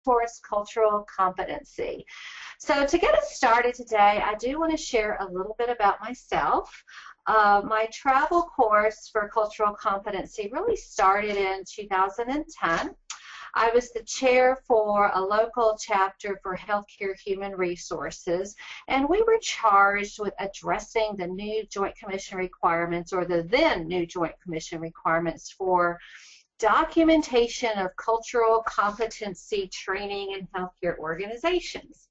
workforce cultural competency. So to get us started today, I do want to share a little bit about myself. My travel course for cultural competency really started in 2010. I was the chair for a local chapter for healthcare human resources, and we were charged with addressing the new Joint Commission requirements, or the then new Joint Commission requirements for documentation of cultural competency training in healthcare organizations.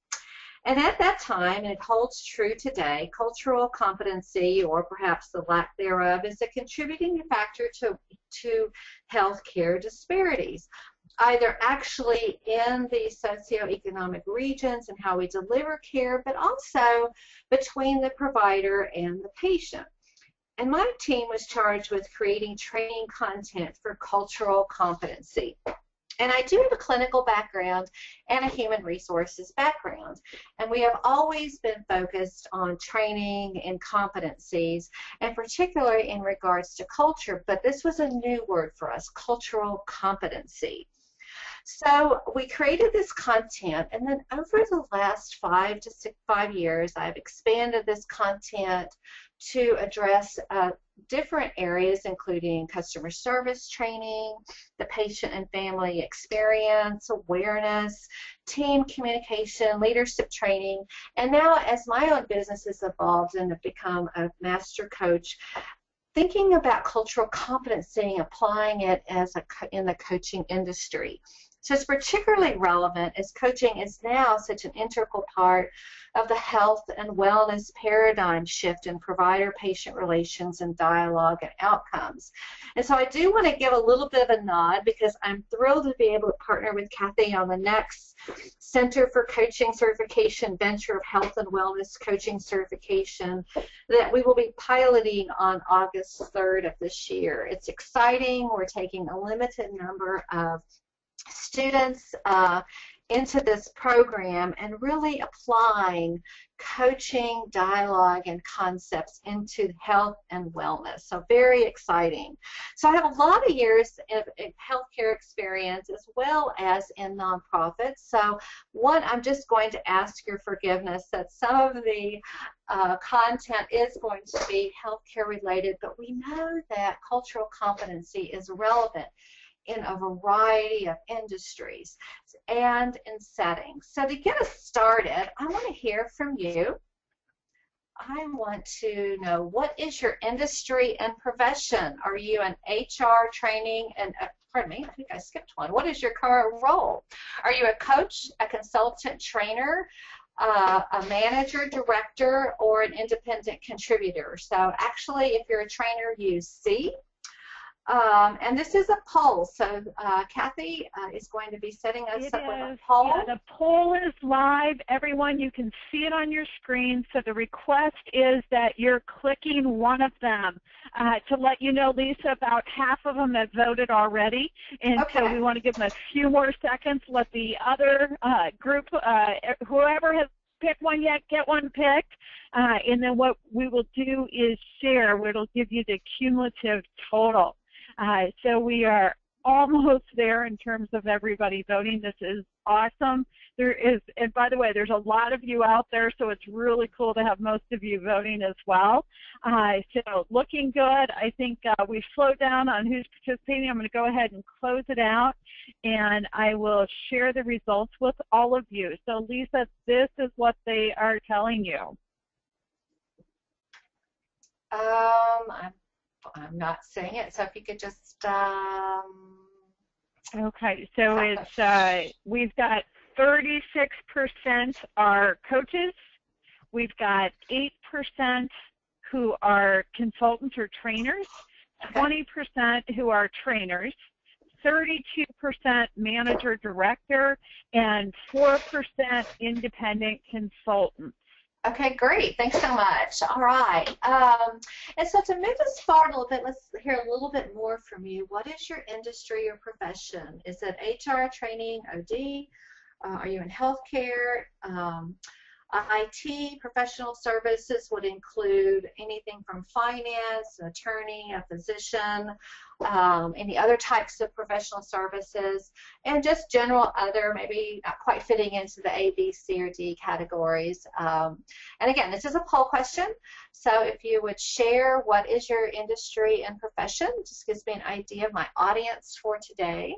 And at that time, and it holds true today, cultural competency, or perhaps the lack thereof, is a contributing factor to healthcare disparities, either actually in the socioeconomic regions and how we deliver care, but also between the provider and the patient. And my team was charged with creating training content for cultural competency. And I do have a clinical background and a human resources background. And we have always been focused on training and competencies, and particularly in regards to culture. But this was a new word for us, cultural competency. So we created this content, and then over the last 5 years, I've expanded this content to address different areas, including customer service training, the patient and family experience, awareness, team communication, leadership training, and now as my own business has evolved and have become a master coach, thinking about cultural competency and applying it in the coaching industry. So it's particularly relevant as coaching is now such an integral part of the health and wellness paradigm shift in provider-patient relations and dialogue and outcomes. And so I do want to give a little bit of a nod, because I'm thrilled to be able to partner with Kathy on the next Center for Coaching Certification Venture of Health and Wellness Coaching Certification that we will be piloting on August 3rd of this year. It's exciting. We're taking a limited number of students into this program and really applying coaching, dialogue, and concepts into health and wellness. So very exciting. So I have a lot of years of healthcare experience as well as in nonprofits. So one, I'm just going to ask your forgiveness that some of the content is going to be healthcare related, but we know that cultural competency is relevant in a variety of industries and in settings. So to get us started, I want to hear from you. I want to know, what is your industry and profession? Are you an HR training and, pardon me, I think I skipped one. What is your current role? Are you a coach, a consultant trainer, a manager, director, or an independent contributor? So actually, if you're a trainer, use C. And this is a poll, so Kathy is going to be setting us up with a poll. Yeah, the poll is live, everyone. You can see it on your screen. So the request is that you're clicking one of them. To let you know, Lisa, about half of them have voted already, and okay. So we want to give them a few more seconds. Let the other group, whoever has picked one yet, get one picked. And then what we will do is share, where it'll give you the cumulative total. So we are almost there in terms of everybody voting. This is awesome. There is, and by the way, there's a lot of you out there, so it's really cool to have most of you voting as well. So looking good. I think we've slowed down on who's participating. I'm going to go ahead and close it out, and I will share the results with all of you. So Lisa, this is what they are telling you. I'm not saying it, so if you could just okay, so it's we've got 36% are coaches, we've got 8% who are consultants or trainers, 20% who are trainers, 32% manager director, and 4% independent consultants. Okay, great. Thanks so much. All right. And so to move us forward a little bit, let's hear a little bit more from you. What is your industry or profession? Is it HR, training, OD? Are you in healthcare? IT professional services would include anything from finance, an attorney, a physician, any other types of professional services, and just general other, maybe not quite fitting into the A, B, C, or D categories. And again, this is a poll question, so if you would share what is your industry and profession, it just gives me an idea of my audience for today.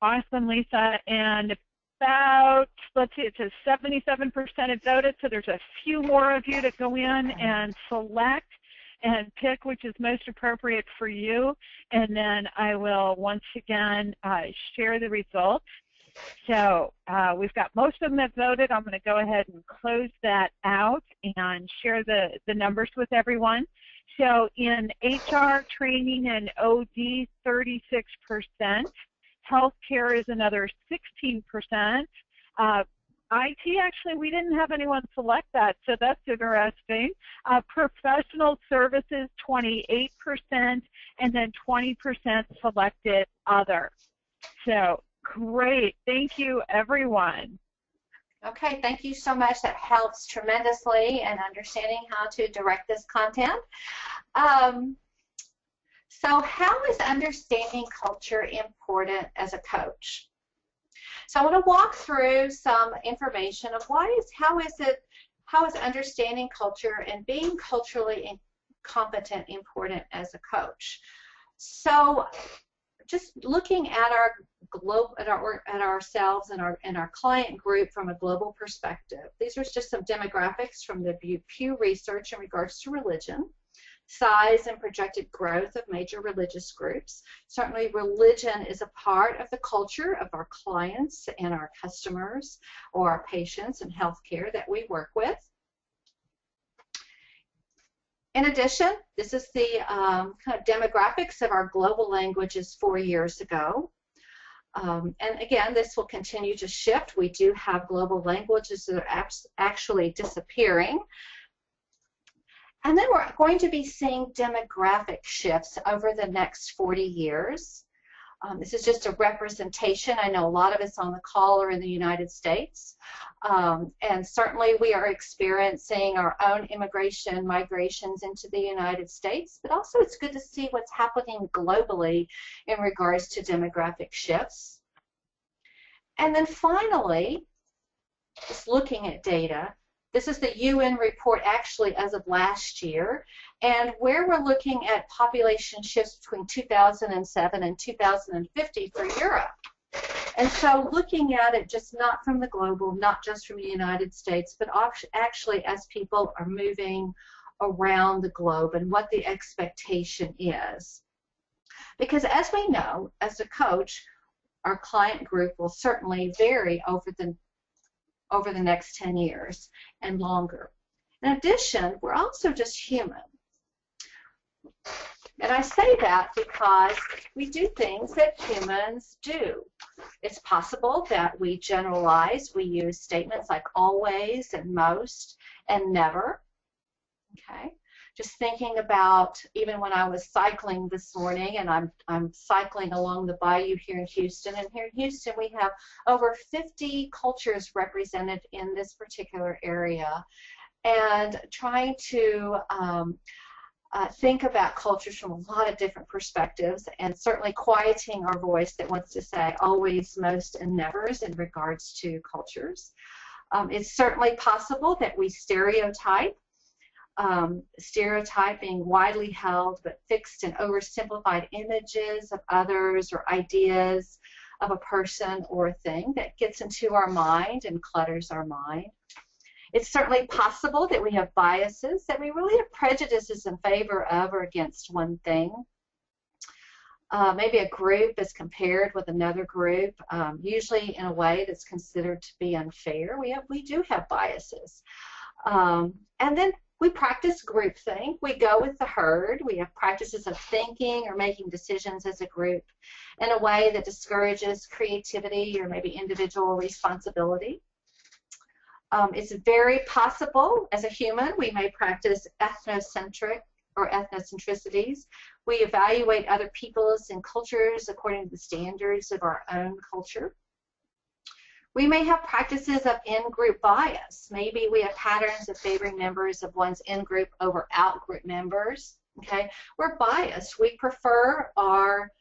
Awesome, Lisa. And about, let's see, it says 77% have voted, so there's a few more of you to go in and select and pick which is most appropriate for you. And then I will once again share the results. So we've got most of them have voted. I'm going to go ahead and close that out and share the numbers with everyone. So in HR, training, and OD, 36%. Healthcare is another 16%. IT, actually, we didn't have anyone select that, so that's interesting. Professional services, 28%, and then 20% selected other. So great. Thank you, everyone. Okay, thank you so much. That helps tremendously in understanding how to direct this content. So how is understanding culture important as a coach? So I want to walk through some information of how is understanding culture and being culturally competent important as a coach. So just looking at ourselves and our client group from a global perspective. These are just some demographics from the Pew Research in regards to religion. Size and projected growth of major religious groups. Certainly religion is a part of the culture of our clients and our customers or our patients in healthcare that we work with. In addition, this is the kind of demographics of our global languages 4 years ago. And again, this will continue to shift. We do have global languages that are actually disappearing. And then we're going to be seeing demographic shifts over the next 40 years. This is just a representation. I know a lot of us on the call are in the United States. And certainly we are experiencing our own migrations into the United States. But also it's good to see what's happening globally in regards to demographic shifts. And then finally, just looking at data, this is the UN report actually as of last year, and where we're looking at population shifts between 2007 and 2050 for Europe. And so looking at it just not from the global, not just from the United States, but actually as people are moving around the globe and what the expectation is. Because as we know, as a coach, our client group will certainly vary over the next 10 years and longer. In addition, we're also just human. And I say that because we do things that humans do. It's possible that we generalize. We use statements like always and most and never. Okay? Just thinking about even when I was cycling this morning, and I'm cycling along the bayou here in Houston, and here in Houston we have over 50 cultures represented in this particular area, and trying to think about cultures from a lot of different perspectives, and certainly quieting our voice that wants to say always, most, and nevers in regards to cultures. It's certainly possible that we stereotype. Stereotyping widely held but fixed and oversimplified images of others or ideas of a person or a thing that gets into our mind and clutters our mind. It's certainly possible that we have biases, that we really have prejudices in favor of or against one thing. Maybe a group is compared with another group, usually in a way that's considered to be unfair. We do have biases. And then we practice groupthink. We go with the herd. We have practices of thinking or making decisions as a group in a way that discourages creativity or maybe individual responsibility. It's very possible as a human we may practice ethnocentric or ethnocentricities. We evaluate other peoples and cultures according to the standards of our own culture. We may have practices of in-group bias. Maybe we have patterns of favoring members of one's in-group over out-group members. Okay, we're biased. We prefer our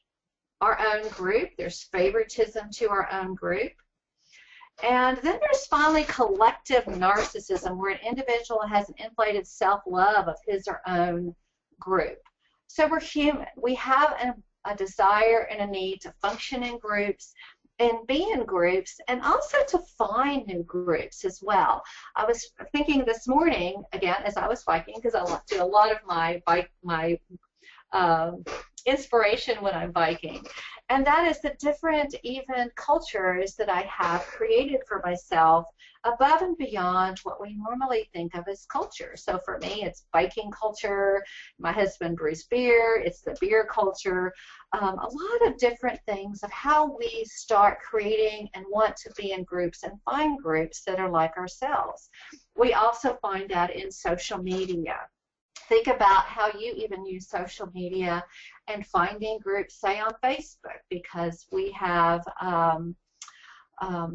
own group. There's favoritism to our own group. And then there's finally collective narcissism, where an individual has an inflated self-love of his or own group. So we're human. We have a desire and a need to function in groups and be in groups, and also to find new groups as well. I was thinking this morning, again, as I was biking, because I do a lot of my inspiration when I'm biking, and that is the different even cultures that I have created for myself above and beyond what we normally think of as culture. So for me, it's biking culture. My husband brews beer. It's the beer culture. A lot of different things of how we start creating and want to be in groups and find groups that are like ourselves. We also find that in social media. Think about how you even use social media and finding groups, say on Facebook, because we have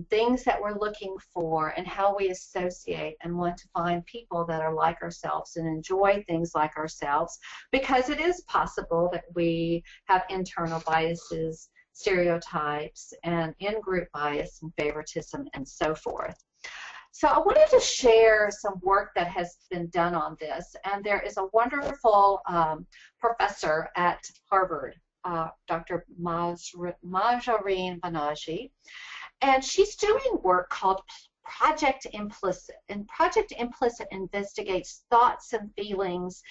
things that we're looking for and how we associate and want to find people that are like ourselves and enjoy things like ourselves, because it is possible that we have internal biases, stereotypes, and in-group bias and favoritism and so forth. So I wanted to share some work that has been done on this, and there is a wonderful professor at Harvard, Dr. Mahjarine Banaji, and she's doing work called Project Implicit, and Project Implicit investigates thoughts and feelings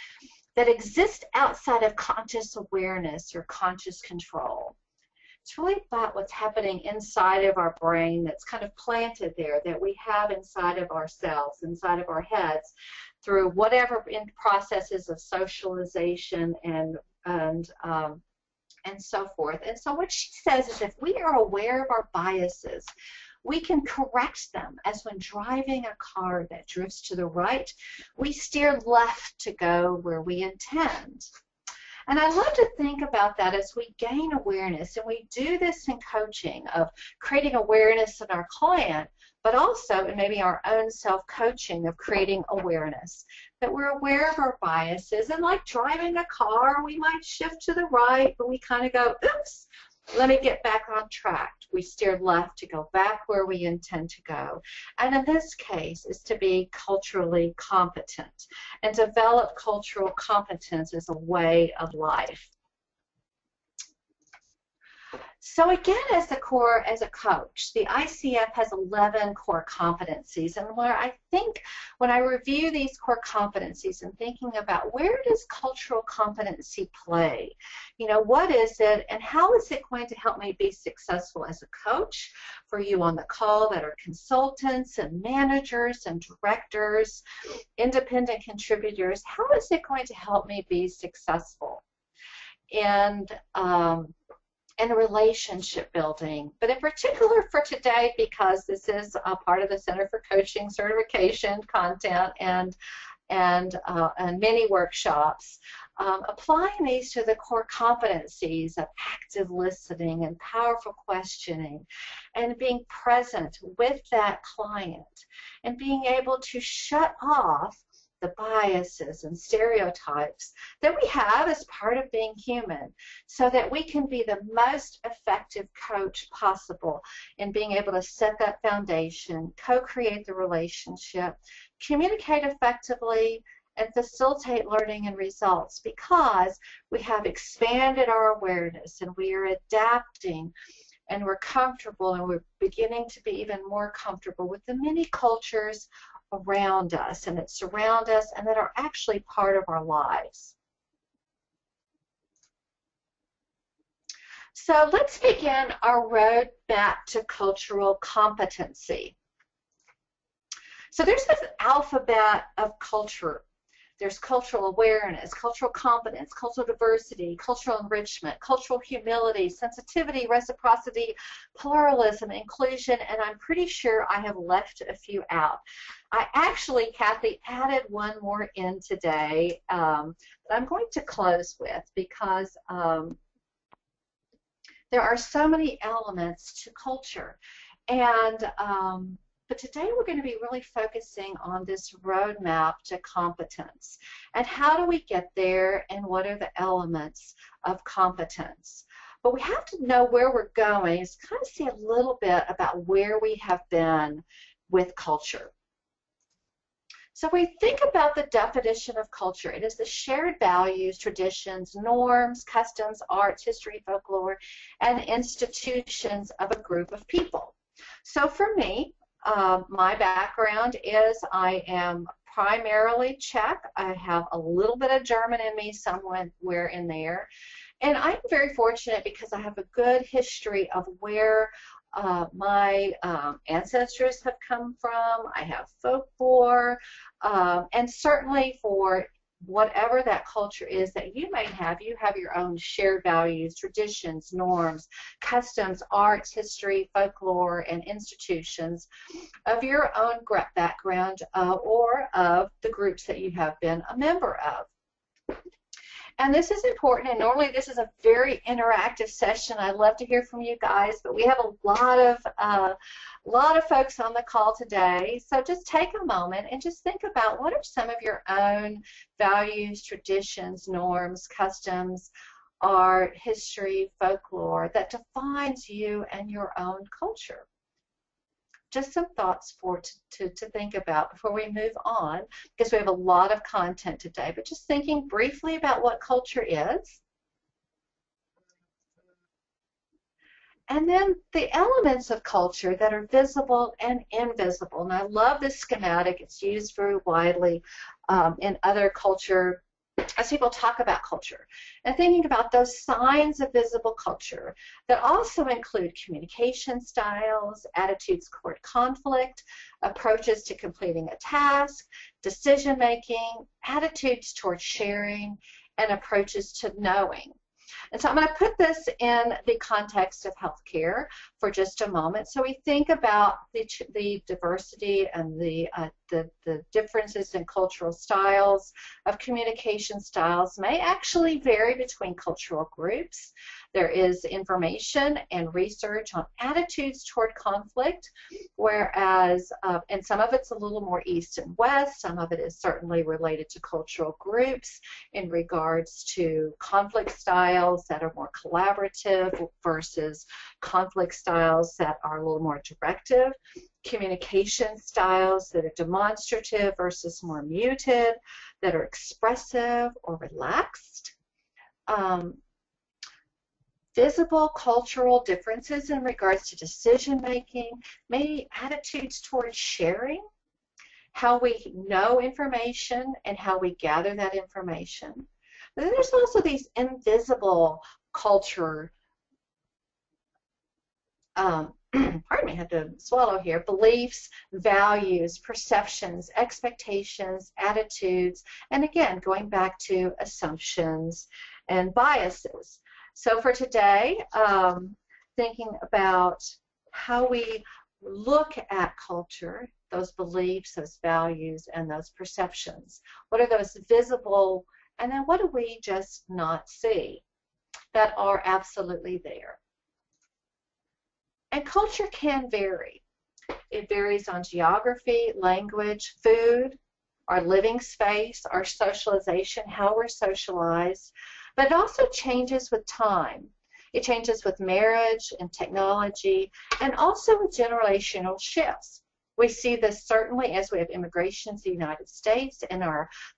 that exist outside of conscious awareness or conscious control. It's really about what's happening inside of our brain that's kind of planted there, that we have inside of ourselves, inside of our heads, through whatever in processes of socialization and so forth. And so what she says is if we are aware of our biases, we can correct them, as when driving a car that drifts to the right, we steer left to go where we intend. And I love to think about that as we gain awareness, and we do this in coaching of creating awareness in our client, but also in maybe our own self-coaching of creating awareness, that we're aware of our biases. And like driving a car, we might shift to the right, but we kind of go, oops, let me get back on track. We steer left to go back where we intend to go. And in this case, is to be culturally competent and develop cultural competence as a way of life. So again, as a coach, the ICF has 11 core competencies, and where I think when I review these core competencies and thinking about where does cultural competency play, you know, what is it and how is it going to help me be successful as a coach, for you on the call that are consultants and managers and directors, independent contributors, how is it going to help me be successful? And relationship building, but in particular for today, because this is a part of the Center for Coaching certification content and many workshops, applying these to the core competencies of active listening and powerful questioning and being present with that client and being able to shut off the biases and stereotypes that we have as part of being human, so that we can be the most effective coach possible in being able to set that foundation, co-create the relationship, communicate effectively, and facilitate learning and results, because we have expanded our awareness and we are adapting and we're comfortable, and we're beginning to be even more comfortable with the many cultures around us and that surround us and that are actually part of our lives. So let's begin our road back to cultural competency. So there's this alphabet of culture. There's cultural awareness, cultural competence, cultural diversity, cultural enrichment, cultural humility, sensitivity, reciprocity, pluralism, inclusion, and I'm pretty sure I have left a few out. I actually, Kathy, added one more in today that I'm going to close with, because there are so many elements to culture. And but today we're going to be really focusing on this roadmap to competence. And how do we get there, and what are the elements of competence? But we have to know where we're going, is kind of see a little bit about where we have been with culture. So we think about the definition of culture. It is the shared values, traditions, norms, customs, arts, history, folklore, and institutions of a group of people. So for me, my background is I am primarily Czech. I have a little bit of German in me somewhere in there. And I'm very fortunate because I have a good history of where my ancestors have come from. I have folklore, and certainly for whatever that culture is that you may have, you have your own shared values, traditions, norms, customs, arts, history, folklore, and institutions of your own background or of the groups that you have been a member of. And this is important, and normally this is a very interactive session. I love to hear from you guys, but we have a lot of folks on the call today. So just take a moment and just think about what are some of your own values, traditions, norms, customs, art, history, folklore that defines you and your own culture. Just some thoughts to think about before we move on, because we have a lot of content today, but just thinking briefly about what culture is. And then the elements of culture that are visible and invisible. And I love this schematic. It's used very widely in other culture as people talk about culture, and thinking about those signs of visible culture that also include communication styles, attitudes toward conflict, approaches to completing a task, decision making, attitudes toward sharing, and approaches to knowing. And so I'm going to put this in the context of healthcare for just a moment. So we think about the diversity and the differences in cultural styles of communication styles may actually vary between cultural groups. There is information and research on attitudes toward conflict, whereas, and some of it's a little more east and west, some of it is certainly related to cultural groups in regards to conflict styles that are more collaborative versus conflict styles that are a little more directive, communication styles that are demonstrative versus more muted, that are expressive or relaxed. Visible cultural differences in regards to decision making, maybe attitudes towards sharing, how we know information and how we gather that information. But then there's also these invisible culture, pardon me, I had to swallow here, beliefs, values, perceptions, expectations, attitudes, and again, going back to assumptions and biases. So for today, thinking about how we look at culture, those beliefs, those values, and those perceptions. What are those visible, and then what do we just not see that are absolutely there? And culture can vary. It varies on geography, language, food, our living space, our socialization, how we're socialized, but it also changes with time. It changes with marriage and technology, and also with generational shifts. We see this certainly as we have immigration to the United States, and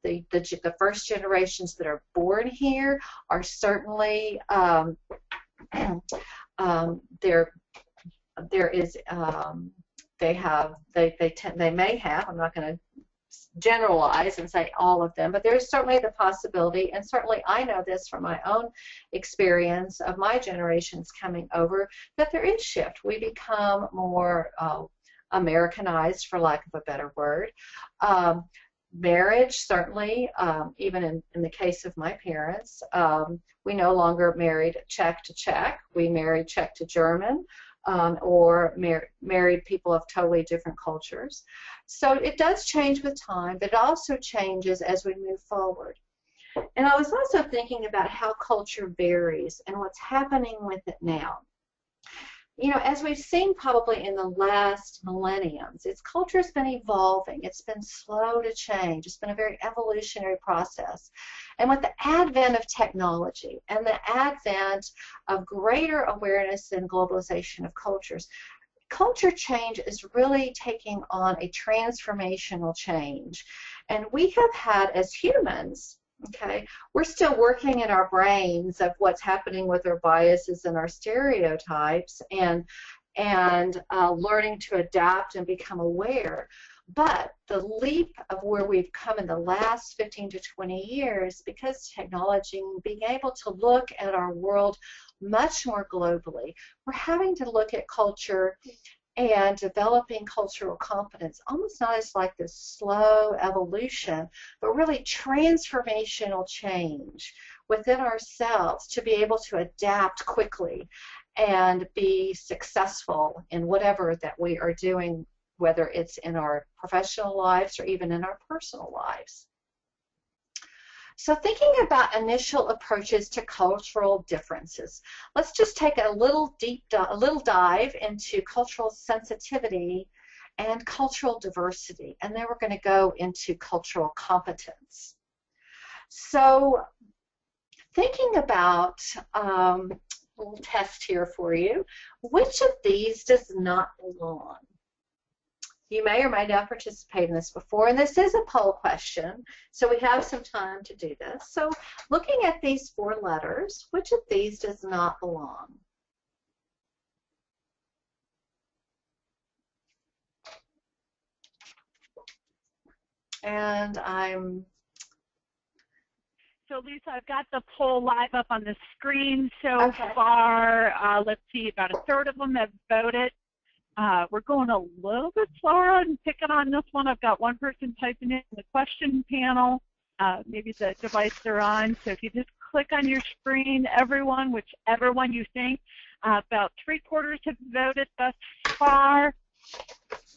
the first generations that are born here are certainly they may have, I'm not going to generalize and say all of them, but there's certainly the possibility, and certainly I know this from my own experience of my generations coming over, that there is shift. We become more Americanized, for lack of a better word. Marriage, certainly, even in the case of my parents, we no longer married Czech to Czech. We married Czech to German, or married people of totally different cultures. So it does change with time, but it also changes as we move forward. And I was also thinking about how culture varies and what's happening with it now. you know, as we've seen probably in the last millenniums, its culture's been evolving. It's been slow to change. It's been a very evolutionary process. And with the advent of technology and the advent of greater awareness and globalization of cultures, culture change is really taking on a transformational change. And we have had, as humans, okay, we're still working in our brains of what's happening with our biases and our stereotypes and learning to adapt and become aware. But the leap of where we've come in the last 15 to 20 years, because technology and being able to look at our world much more globally, we're having to look at culture and developing cultural competence, almost not as like this slow evolution, but really transformational change within ourselves to be able to adapt quickly and be successful in whatever that we are doing, whether it's in our professional lives or even in our personal lives. So thinking about initial approaches to cultural differences, let's just take a little dive into cultural sensitivity and cultural diversity, and then we're going to go into cultural competence. So thinking about a little test here for you, which of these does not belong? You may or may not participate in this before, and this is a poll question, so we have some time to do this. So looking at these 4 letters, which of these does not belong? And So Lisa, I've got the poll live up on the screen so far. Let's see, about a third of them have voted. We're going a little bit slower and picking on this one. I've got one person typing in the question panel, maybe the device they're on. So if you just click on your screen, everyone, whichever one you think, about 3/4 have voted thus far.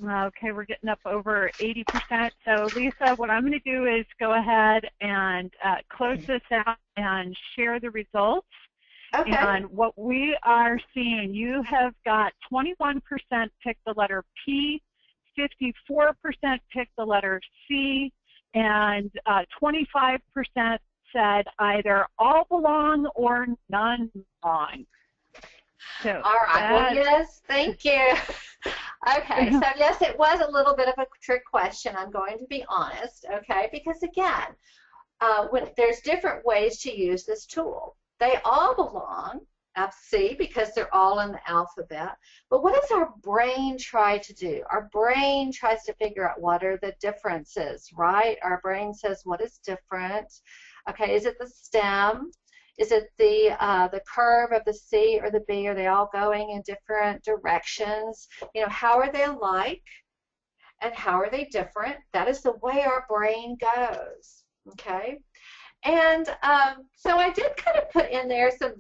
Okay, we're getting up over 80%. So Lisa, what I'm going to do is go ahead and close this out and share the results. Okay. And what we are seeing, you have got 21% pick the letter P, 54% pick the letter C, and 25% said either all belong or none belong. So all right. Well, yes, thank you. Okay, so yes, it was a little bit of a trick question, I'm going to be honest, okay, because again, there's different ways to use this tool. They all belong, C, because they're all in the alphabet. But what does our brain try to do? Our brain tries to figure out what are the differences, right? Our brain says, what is different? Okay, is it the stem? Is it the curve of the C or the B? Are they all going in different directions? You know, how are they alike? And how are they different? That is the way our brain goes, okay? And so I did kind of put in there some,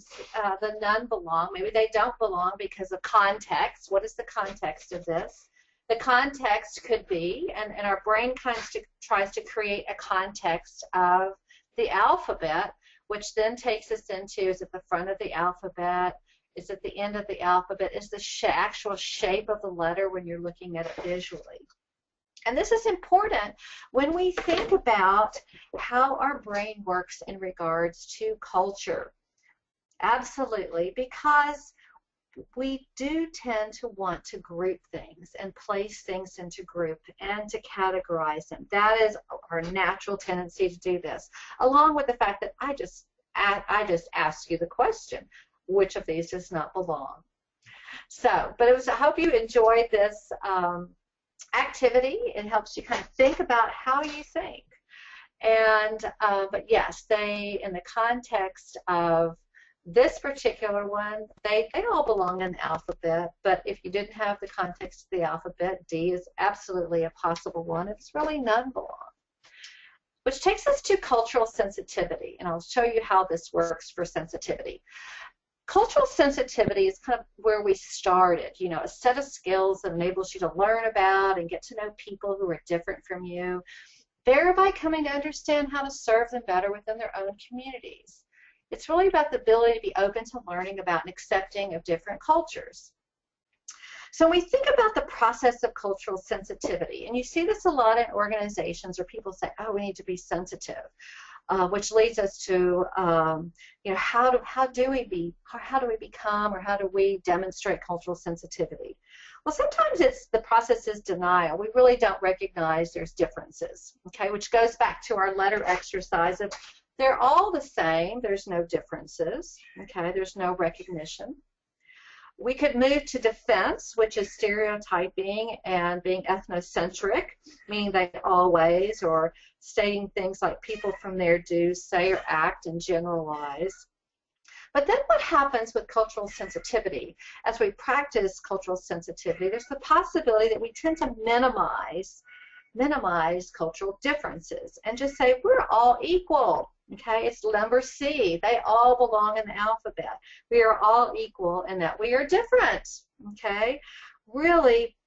the none belong. Maybe they don't belong because of context. What is the context of this? The context could be, and our brain kind of tries to create a context of the alphabet, which then takes us into, is it the front of the alphabet? Is it the end of the alphabet? Is the actual shape of the letter when you're looking at it visually? And this is important when we think about how our brain works in regards to culture. Absolutely, because we do tend to want to group things and place things into group and to categorize them. That is our natural tendency to do this, along with the fact that I just asked you the question, which of these does not belong? So, but I hope you enjoyed this activity. It helps you kind of think about how you think. And but yes, they, in the context of this particular one, they all belong in the alphabet, but if you didn't have the context of the alphabet, D is absolutely a possible one. It's really none belong. Which takes us to cultural sensitivity, and I'll show you how this works for sensitivity. Cultural sensitivity is kind of where we started, you know, a set of skills that enables you to learn about and get to know people who are different from you, thereby coming to understand how to serve them better within their own communities. It's really about the ability to be open to learning about and accepting of different cultures. So when we think about the process of cultural sensitivity, and you see this a lot in organizations where people say, oh, we need to be sensitive, which leads us to, how do we become, or how do we demonstrate cultural sensitivity? Well, sometimes the process is denial. We really don't recognize there's differences, okay, which goes back to our letter exercise of they're all the same, there's no differences, okay, there's no recognition. We could move to defense, which is stereotyping and being ethnocentric, meaning they always, or stating things like people from there do, say, or act, and generalize. But then what happens with cultural sensitivity? As we practice cultural sensitivity, there's the possibility that we tend to minimize cultural differences and just say we're all equal. Okay, it's number C. They all belong in the alphabet. We are all equal in that we are different. Okay, really,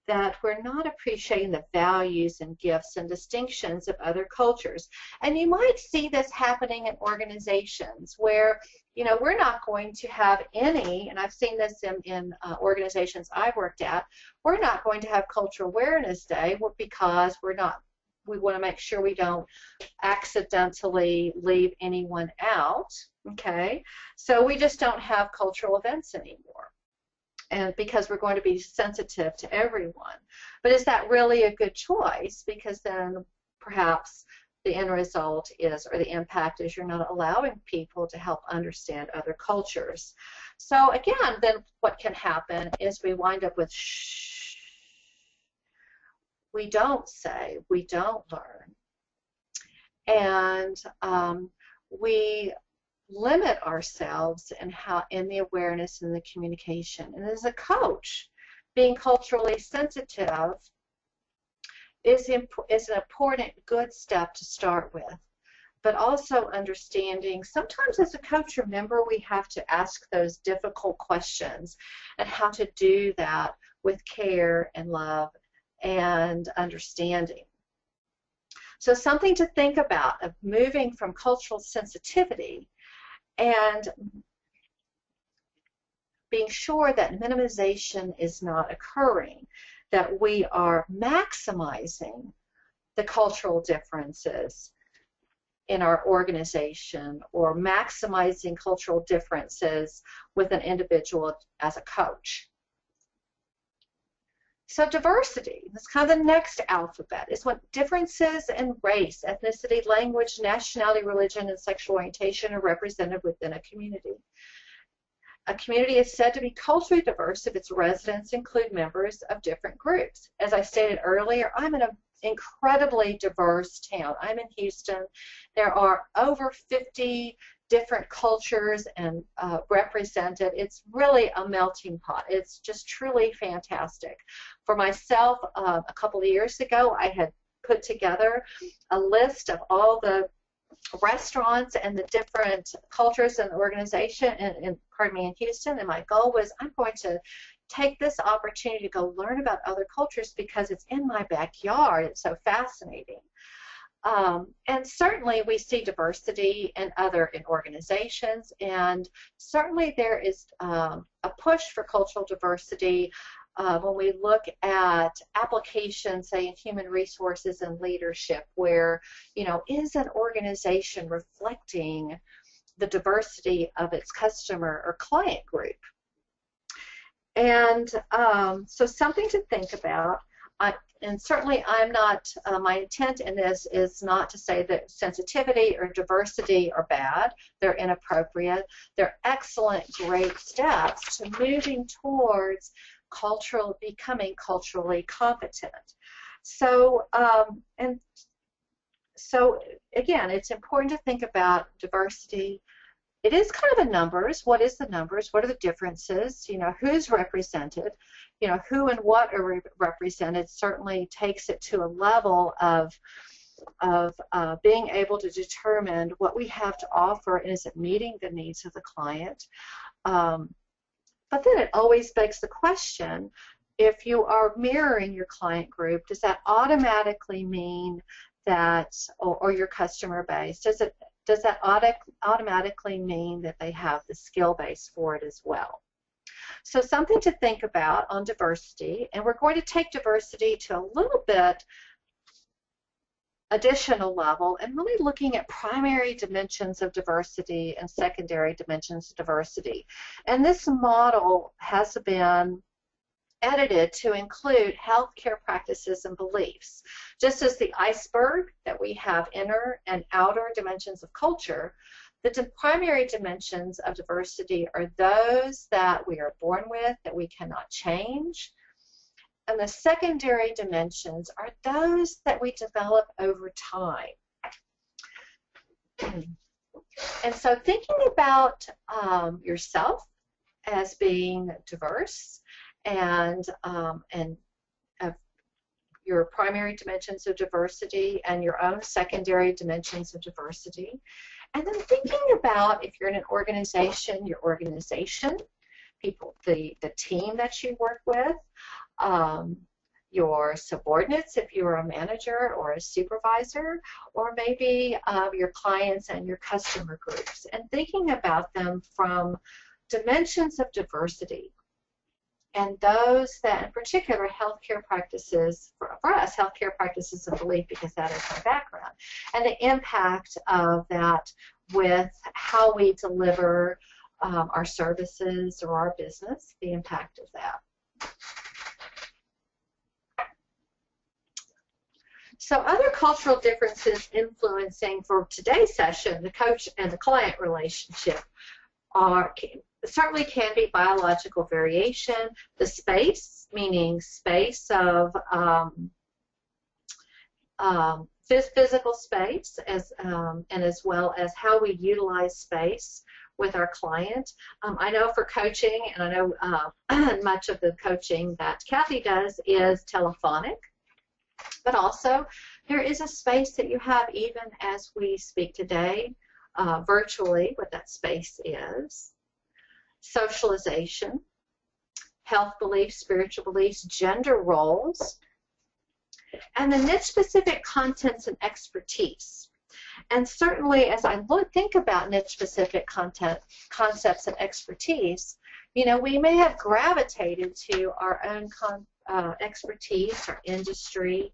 that we're not appreciating the values and gifts and distinctions of other cultures. And you might see this happening in organizations where, we're not going to have any, and I've seen this in organizations I've worked at, we're not going to have Cultural Awareness Day because we want to make sure we don't accidentally leave anyone out, okay? So we just don't have cultural events anymore, and because we're going to be sensitive to everyone. But is that really a good choice? Because then perhaps the end result is, or the impact is, you're not allowing people to help understand other cultures. So again, then what can happen is we wind up with shh. We don't say, we don't learn. And we limit ourselves in the awareness and the communication. And as a coach, being culturally sensitive is an important, good step to start with. But also understanding, sometimes as a coach, remember, we have to ask those difficult questions, and how to do that with care and love and understanding. So something to think about, of moving from cultural sensitivity and being sure that minimization is not occurring, that we are maximizing the cultural differences in our organization, or maximizing cultural differences with an individual as a coach. So diversity, that's kind of the next alphabet, is what differences in race, ethnicity, language, nationality, religion, and sexual orientation are represented within a community. A community is said to be culturally diverse if its residents include members of different groups. As I stated earlier, I'm in an incredibly diverse town. I'm in Houston. There are over 50 different cultures and represented. It's really a melting pot. It's just truly fantastic. For myself, a couple of years ago, I had put together a list of all the restaurants and the different cultures and organization in Houston, and my goal was, I'm going to take this opportunity to go learn about other cultures because it's in my backyard. It's so fascinating. And certainly we see diversity in organizations, and certainly there is a push for cultural diversity when we look at applications, say, in human resources and leadership, where, is an organization reflecting the diversity of its customer or client group? And so something to think about. And certainly I'm not, my intent in this is not to say that sensitivity or diversity are bad. They're inappropriate. They're excellent, great steps to moving towards becoming culturally competent. So, again, it's important to think about diversity. It is kind of a numbers. What is the numbers? What are the differences? Who's represented? Who and what are represented certainly takes it to a level of being able to determine what we have to offer, and is it meeting the needs of the client? But then it always begs the question, if you are mirroring your client group, does that automatically mean that, or your customer base, does that automatically mean that they have the skill base for it as well? So something to think about on diversity, and we're going to take diversity to a little bit additional level and really looking at primary dimensions of diversity and secondary dimensions of diversity. And this model has been edited to include healthcare practices and beliefs. Just as the iceberg that we have inner and outer dimensions of culture, the primary dimensions of diversity are those that we are born with, that we cannot change. And the secondary dimensions are those that we develop over time. And so thinking about yourself as being diverse and your primary dimensions of diversity and your own secondary dimensions of diversity. And then thinking about, if you're in an organization, your organization, people, the team that you work with, your subordinates if you're a manager or a supervisor, or maybe your clients and your customer groups, and thinking about them from dimensions of diversity. And those that, in particular, healthcare practices, for us, healthcare practices and belief, because that is my background, and the impact of that with how we deliver our services or our business, the impact of that. So other cultural differences influencing, for today's session, the coach and the client relationship certainly can be biological variation, the space, meaning space of physical space, and as well as how we utilize space with our client. I know for coaching, and I know much of the coaching that Kathy does is telephonic, but also there is a space that you have even as we speak today, virtually, what that space is. Socialization, health beliefs, spiritual beliefs, gender roles, and the niche-specific contents and expertise. And certainly, as I think about niche-specific concepts and expertise, you know, we may have gravitated to our own expertise, our industry,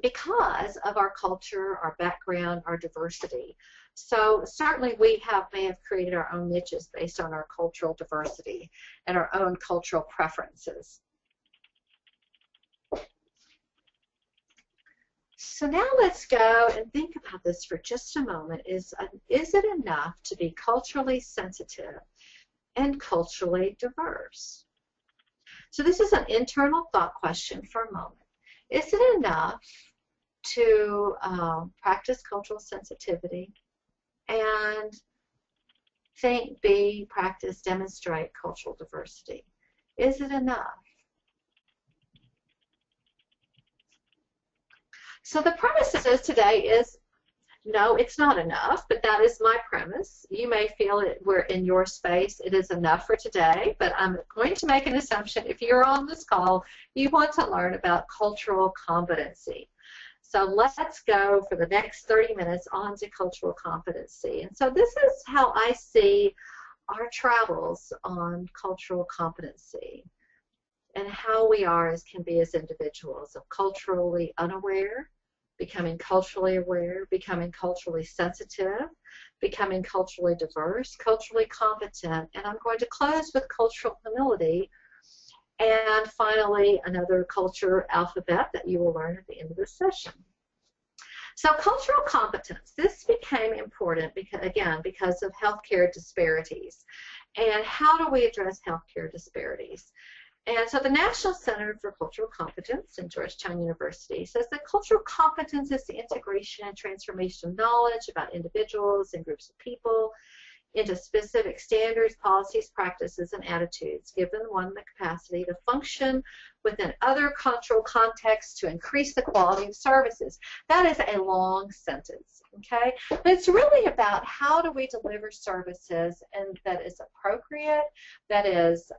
because of our culture, our background, our diversity. So certainly we may have created our own niches based on our cultural diversity and our own cultural preferences. So now let's go and think about this for just a moment. Is it enough to be culturally sensitive and culturally diverse? So this is an internal thought question for a moment. Is it enough to practice cultural sensitivity and think, be, practice, demonstrate cultural diversity? Is it enough? So the premise of this today is, no, it's not enough, but that is my premise. You may feel we're in your space, it is enough for today, but I'm going to make an assumption. If you're on this call, you want to learn about cultural competency. So let's go for the next 30 minutes on to cultural competency. And so this is how I see our travels on cultural competency and how we can be as individuals, of culturally unaware, becoming culturally aware, becoming culturally sensitive, becoming culturally diverse, culturally competent, and I'm going to close with cultural humility, and finally another culture alphabet that you will learn at the end of this session. So cultural competence, this became important because of healthcare disparities. And how do we address healthcare disparities? And so the National Center for Cultural Competence in Georgetown University says that cultural competence is the integration and transformation of knowledge about individuals and groups of people into specific standards, policies, practices, and attitudes, giving one the capacity to function within other cultural contexts to increase the quality of services. That is a long sentence, okay? But it's really about how do we deliver services and that is appropriate, that is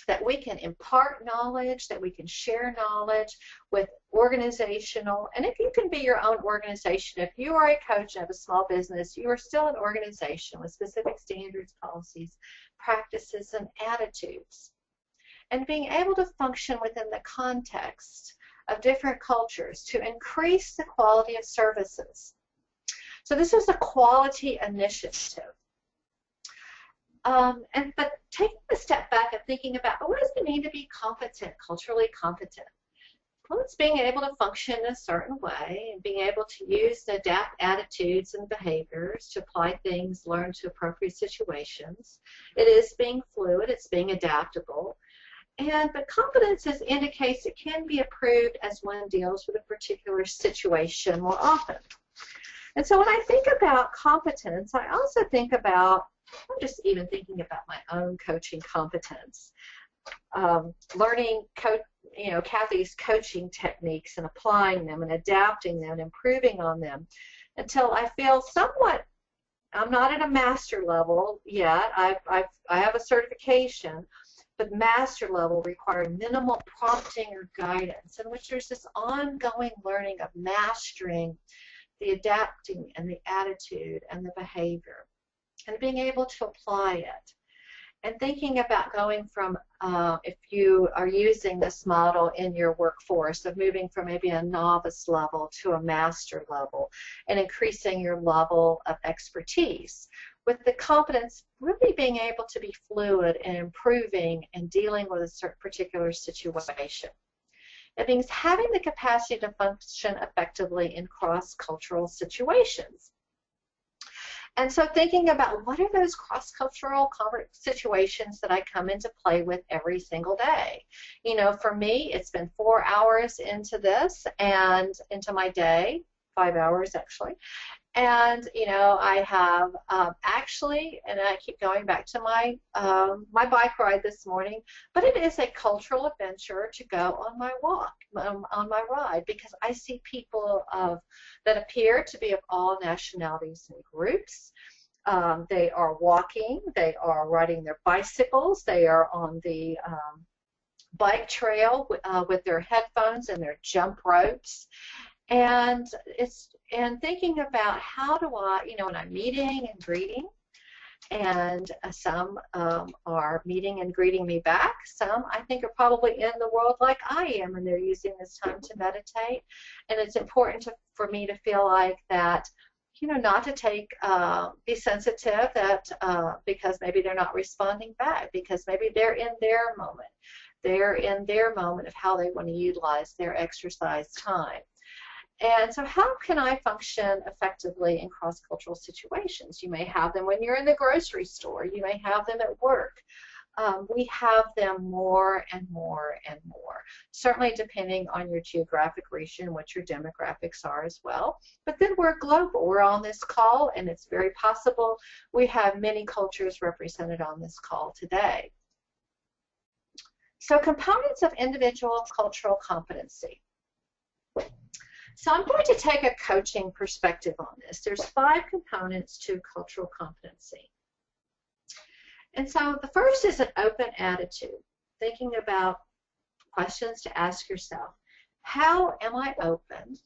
that we can impart knowledge, that we can share knowledge with organizational, and if you can be your own organization, if you are a coach and have a small business, you are still an organization with specific standards, policies, practices, and attitudes. And being able to function within the context of different cultures to increase the quality of services. So this is a quality initiative. But taking a step back and thinking about, what does it mean to be competent, culturally competent? Well, it's being able to function in a certain way and being able to use and adapt attitudes and behaviors to apply things learned to appropriate situations. It is being fluid, it's being adaptable. But competence indicates it can be improved as one deals with a particular situation more often. And so when I think about competence, I also think about, I'm just even thinking about my own coaching competence. Learning, Kathy's coaching techniques and applying them and adapting them and improving on them until I feel somewhat, I'm not at a master level yet. I have a certification, but master level requiring minimal prompting or guidance, in which there's this ongoing learning of mastering the adapting and the attitude and the behavior and being able to apply it. And thinking about going from, if you are using this model in your workforce, of moving from maybe a novice level to a master level and increasing your level of expertise. With the competence really being able to be fluid and improving and dealing with a certain particular situation. It means having the capacity to function effectively in cross-cultural situations. And so thinking about, what are those cross-cultural situations that I come into play with every single day? For me, it's been 4 hours into this and into my day, 5 hours actually. And, I have actually, and I keep going back to my my bike ride this morning, but it is a cultural adventure to go on my walk, on my ride, because I see people that appear to be of all nationalities and groups. They are walking, they are riding their bicycles, they are on the bike trail with their headphones and their jump ropes. And thinking about, how do I, when I'm meeting and greeting, and some are meeting and greeting me back. Some, I think, are probably in the world like I am, and they're using this time to meditate. And it's important for me to feel like that, not to be sensitive that because maybe they're not responding back, because maybe they're in their moment. They're in their moment of how they want to utilize their exercise time. And so how can I function effectively in cross-cultural situations? You may have them when you're in the grocery store. You may have them at work. We have them more and more and more, certainly depending on your geographic region, what your demographics are as well. But then we're global. We're on this call, and it's very possible we have many cultures represented on this call today. So components of individual cultural competency. So I'm going to take a coaching perspective on this. There's 5 components to cultural competency. And so the first is an open attitude, thinking about questions to ask yourself. How am I open?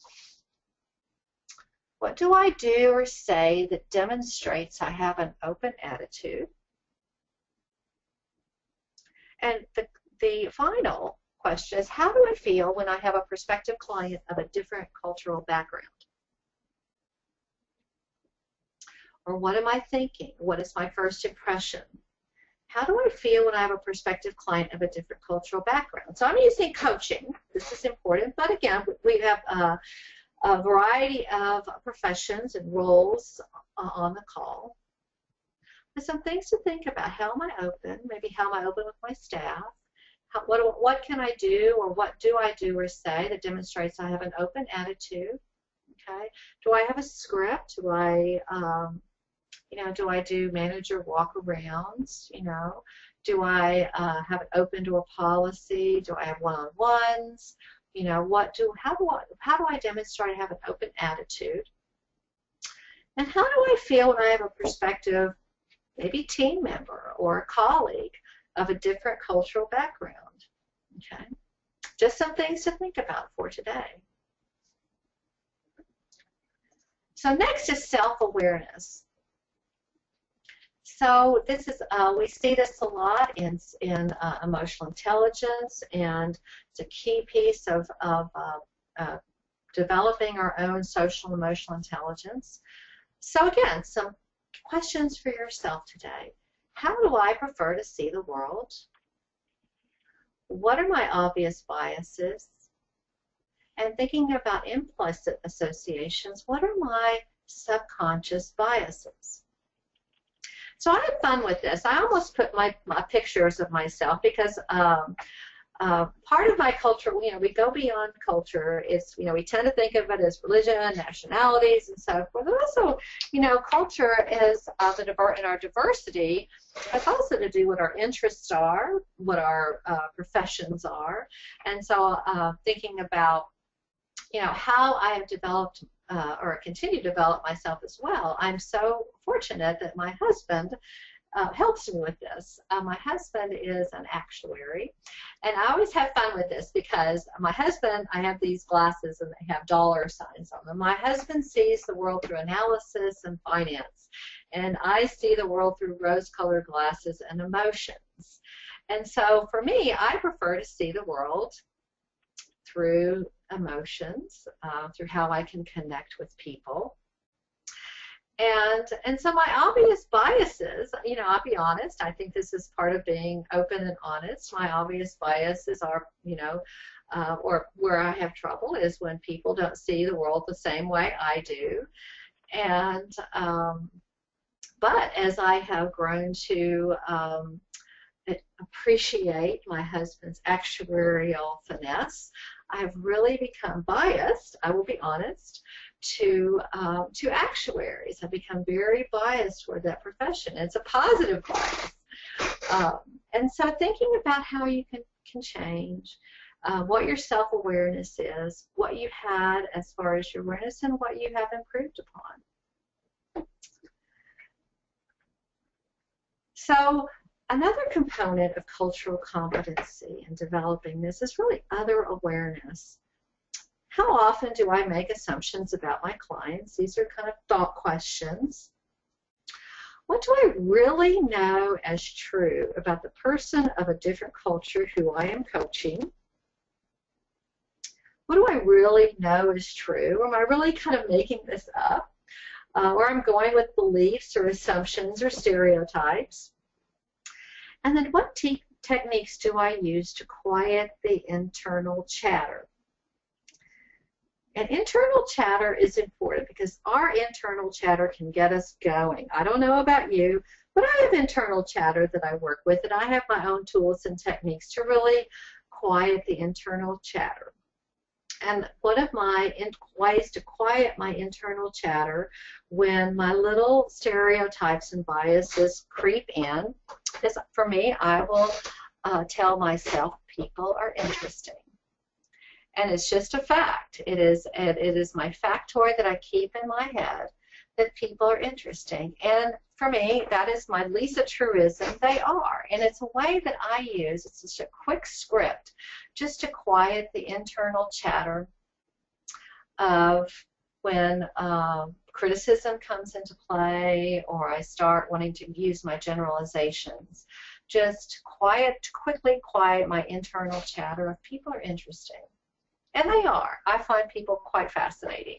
What do I do or say that demonstrates I have an open attitude? And the final question is, how do I feel when I have a prospective client of a different cultural background? Or what am I thinking? What is my first impression? How do I feel when I have a prospective client of a different cultural background? So I'm using coaching. This is important, but again, we have a variety of professions and roles on the call. There's some things to think about. How am I open? Maybe how am I open with my staff? What can I do, or what do I do or say that demonstrates I have an open attitude? Okay. Do I have a script? Do I, do I do manager walk-arounds? Do I have an open door policy? Do I have one-on-ones? How do I demonstrate I have an open attitude? And how do I feel when I have a prospective, maybe team member or a colleague, of a different cultural background. Okay? Just some things to think about for today. So next is self-awareness. So this is, we see this a lot in emotional intelligence, and it's a key piece of developing our own social emotional intelligence. So again, some questions for yourself today. How do I prefer to see the world? What are my obvious biases? And thinking about implicit associations, what are my subconscious biases? So I had fun with this. I almost put my pictures of myself because part of my culture, we go beyond culture. It's, we tend to think of it as religion, nationalities, and so forth. But also, culture is in our diversity. It's also to do what our interests are, what our professions are, and so thinking about, how I have developed or continue to develop myself as well. I'm so fortunate that my husband helps me with this. My husband is an actuary, and I always have fun with this because my husband, I have these glasses and they have dollar signs on them. My husband sees the world through analysis and finance, and I see the world through rose-colored glasses and emotions. And so for me, I prefer to see the world through emotions, through how I can connect with people. And so my obvious biases, I'll be honest, I think this is part of being open and honest. My obvious biases are, or where I have trouble is when people don't see the world the same way I do. And, but as I have grown to appreciate my husband's actuarial finesse, I've really become biased, I will be honest, to actuaries. I've become very biased toward that profession. It's a positive bias. And so thinking about how you can change, what your self-awareness is, what you had as far as your awareness, and what you have improved upon. So another component of cultural competency in developing this is really other awareness. How often do I make assumptions about my clients? These are kind of thought questions. What do I really know as true about the person of a different culture who I am coaching? What do I really know is true? Or am I really kind of making this up? Or I'm going with beliefs or assumptions or stereotypes? And then what techniques do I use to quiet the internal chatter? And internal chatter is important because our internal chatter can get us going. I don't know about you, but I have internal chatter that I work with, and I have my own tools and techniques to really quiet the internal chatter. And one of my ways to quiet my internal chatter when my little stereotypes and biases creep in is, for me, I will tell myself people are interesting. And it's just a fact. It is my factoid that I keep in my head that people are interesting. And for me, that is my Lisa truism. They are. And it's a way that I use. It's just a quick script just to quiet the internal chatter of when criticism comes into play or I start wanting to use my generalizations. Just quickly quiet my internal chatter of people are interesting. And they are. I find people quite fascinating.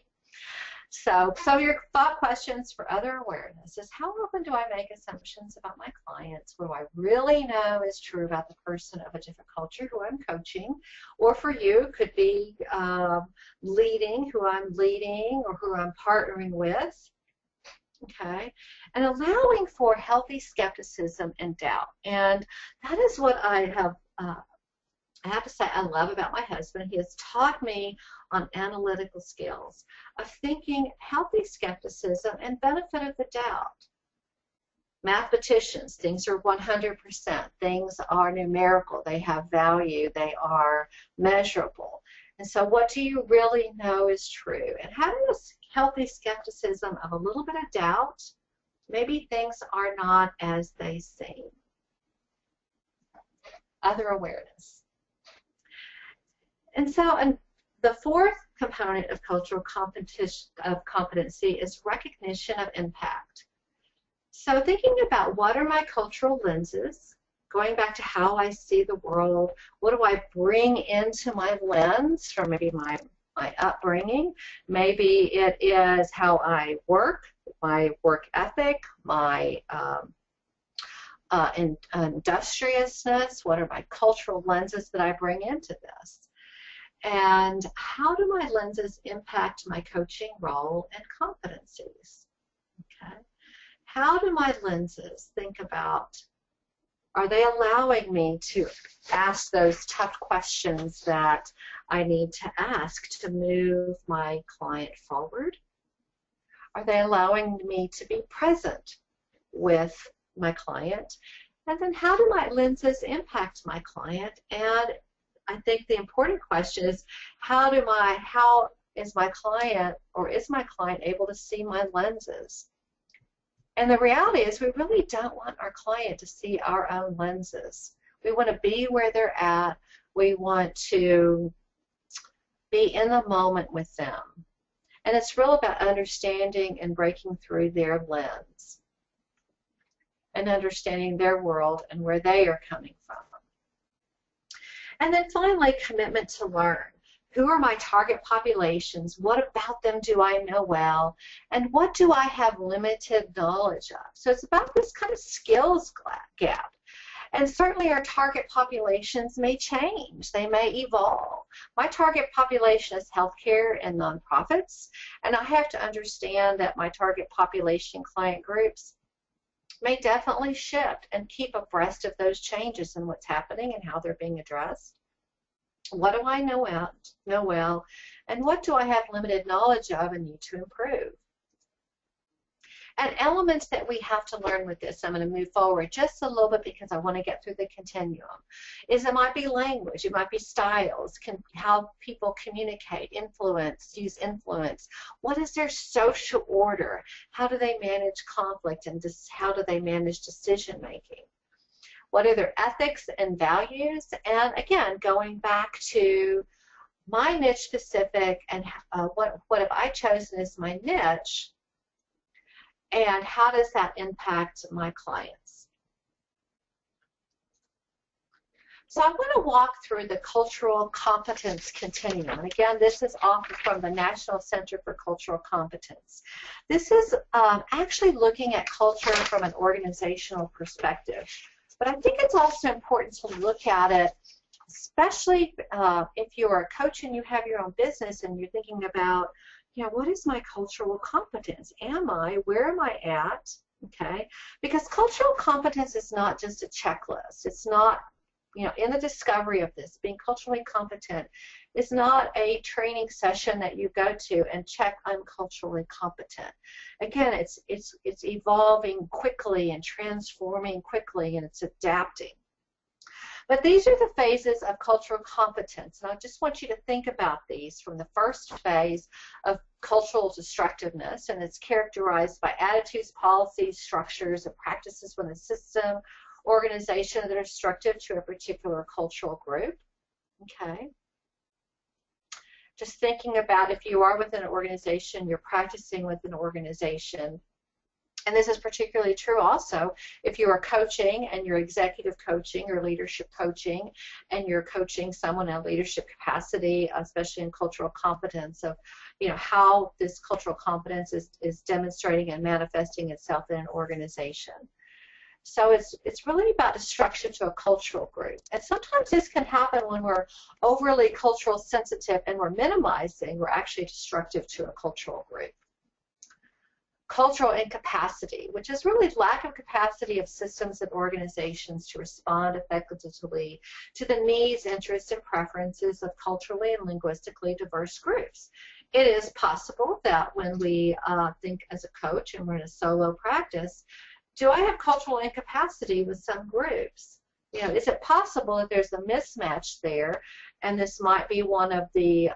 So your thought questions for other awareness is, how often do I make assumptions about my clients? What do I really know is true about the person of a different culture who I'm coaching? Or for you, it could be who I'm leading or who I'm partnering with. Okay, and allowing for healthy skepticism and doubt. And that is what I have to say I love about my husband. He has taught me on analytical skills of thinking, healthy skepticism, and benefit of the doubt. Mathematicians, things are 100%. Things are numerical. They have value. They are measurable. And so what do you really know is true? And having a healthy skepticism of a little bit of doubt, maybe things are not as they seem. other awareness. And so, and the fourth component of cultural competency is recognition of impact. So thinking about what are my cultural lenses, going back to how I see the world, what do I bring into my lens from maybe my upbringing. Maybe it is how I work, my work ethic, my industriousness, what are my cultural lenses that I bring into this? And how do my lenses impact my coaching role and competencies? Okay. How do my lenses think about, are they allowing me to ask those tough questions that I need to ask to move my client forward? Are they allowing me to be present with my client? And then how do my lenses impact my client? And I think the important question is, how is my client, or is my client able to see my lenses? And the reality is, we really don't want our client to see our own lenses. We want to be where they're at. We want to be in the moment with them. And it's real about understanding and breaking through their lens and understanding their world and where they are coming from. And then finally, commitment to learn. Who are my target populations? What about them do I know well? And what do I have limited knowledge of? So it's about this kind of skills gap. And certainly our target populations may change. They may evolve. My target population is healthcare and nonprofits, and I have to understand that my target population client groups may definitely shift, and keep abreast of those changes and what's happening and how they're being addressed. What do I know well, and what do I have limited knowledge of and need to improve? And elements that we have to learn with this, I'm going to move forward just a little bit because I want to get through the continuum, is it might be language, it might be styles, how people communicate, use influence. What is their social order? How do they manage conflict, and how do they manage decision making? What are their ethics and values? And again, going back to my niche specific, and what have I chosen as my niche, and how does that impact my clients? So I'm going to walk through the cultural competence continuum. And again, this is offered from the National Center for Cultural Competence. This is actually looking at culture from an organizational perspective. But I think it's also important to look at it, especially if you're a coach and you have your own business and you're thinking about, what is my cultural competence? Where am I at? Okay, because cultural competence is not just a checklist. It's not, in the discovery of this, being culturally competent is not a training session that you go to and check, I'm culturally competent. Again, it's evolving quickly and transforming quickly, and it's adapting. But these are the phases of cultural competence, and I just want you to think about these from the first phase of cultural destructiveness, and it's characterized by attitudes, policies, structures, and practices within a system, organization that are destructive to a particular cultural group. Okay. Just thinking about if you are within an organization, you're practicing with an organization. And this is particularly true also if you are coaching and you're executive coaching or leadership coaching and you're coaching someone in a leadership capacity, especially in cultural competence, of how this cultural competence is demonstrating and manifesting itself in an organization. So it's really about destruction to a cultural group. And sometimes this can happen when we're overly cultural sensitive and we're minimizing, we're actually destructive to a cultural group. Cultural incapacity, which is really lack of capacity of systems and organizations to respond effectively to the needs, interests, and preferences of culturally and linguistically diverse groups. It is possible that when we think as a coach and we're in a solo practice, do I have cultural incapacity with some groups? Is it possible that there's a mismatch there, and this might be one of the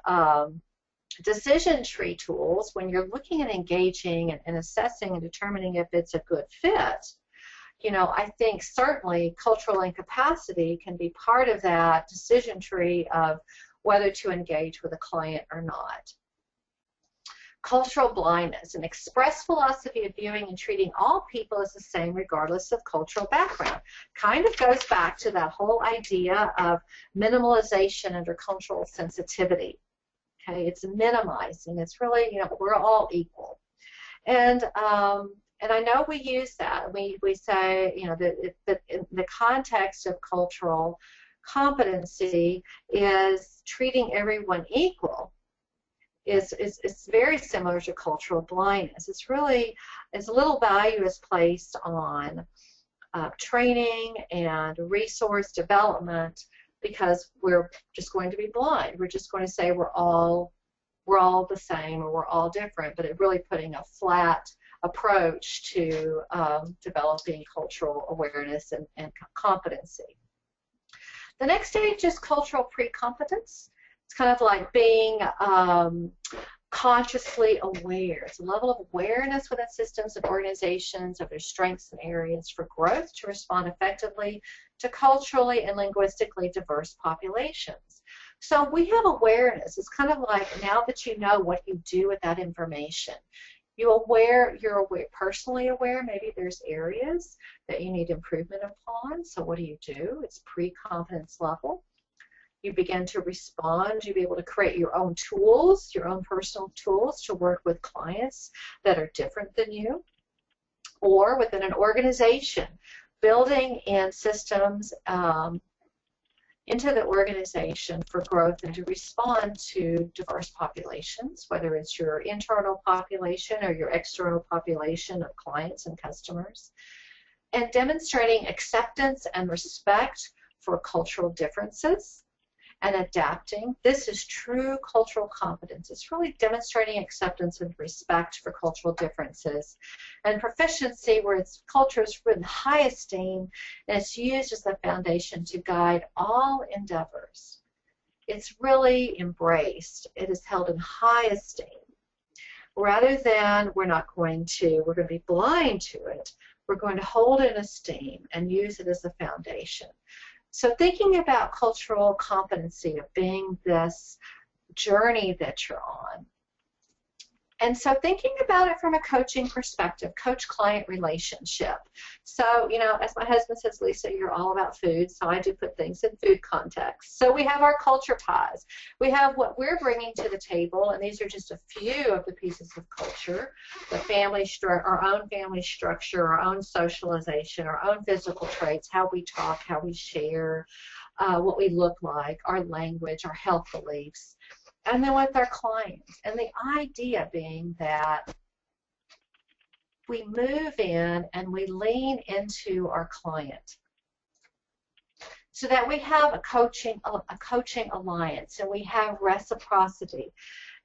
decision tree tools when you're looking at engaging and assessing and determining if it's a good fit. you know, I think certainly cultural incapacity can be part of that decision tree of whether to engage with a client or not. Cultural blindness, an expressed philosophy of viewing and treating all people as the same regardless of cultural background. Kind of goes back to that whole idea of minimalization under cultural sensitivity. Okay, it's minimizing. It's really, you know, we're all equal. And I know we use that. We say, you know, that in the context of cultural competency is treating everyone equal. It's very similar to cultural blindness. It's really, as little value is placed on training and resource development because we're just going to be blind. We're just going to say we're all the same or we're all different, but it's really putting a flat approach to developing cultural awareness and competency. The next stage is cultural pre-competence. It's kind of like being consciously aware. It's a level of awareness within systems and organizations of their strengths and areas for growth to respond effectively to culturally and linguistically diverse populations. So we have awareness. It's kind of like now that you know what you do with that information. You're aware, personally aware, maybe there's areas that you need improvement upon. So what do? It's pre-competence level. You begin to respond. You be able to create your own tools, your own personal tools to work with clients that are different than you, or within an organization, building in systems into the organization for growth and to respond to diverse populations, whether it's your internal population or your external population of clients and customers, and demonstrating acceptance and respect for cultural differences and adapting. This is true cultural competence. It's really demonstrating acceptance and respect for cultural differences. And proficiency, where its culture is in high esteem, and it's used as the foundation to guide all endeavors. It's really embraced. It is held in high esteem. Rather than we're going to be blind to it, we're going to hold it in esteem and use it as a foundation. So thinking about cultural competency of being this journey that you're on. And so thinking about it from a coaching perspective, coach-client relationship. So, you know, as my husband says, Lisa, you're all about food, so I do put things in food context. So we have our culture ties. We have what we're bringing to the table, and these are just a few of the pieces of culture, the family our own family structure, our own socialization, our own physical traits, how we talk, how we share, what we look like, our language, our health beliefs. And then with our clients. And the idea being that we move in and we lean into our client so that we have a coaching alliance and we have reciprocity.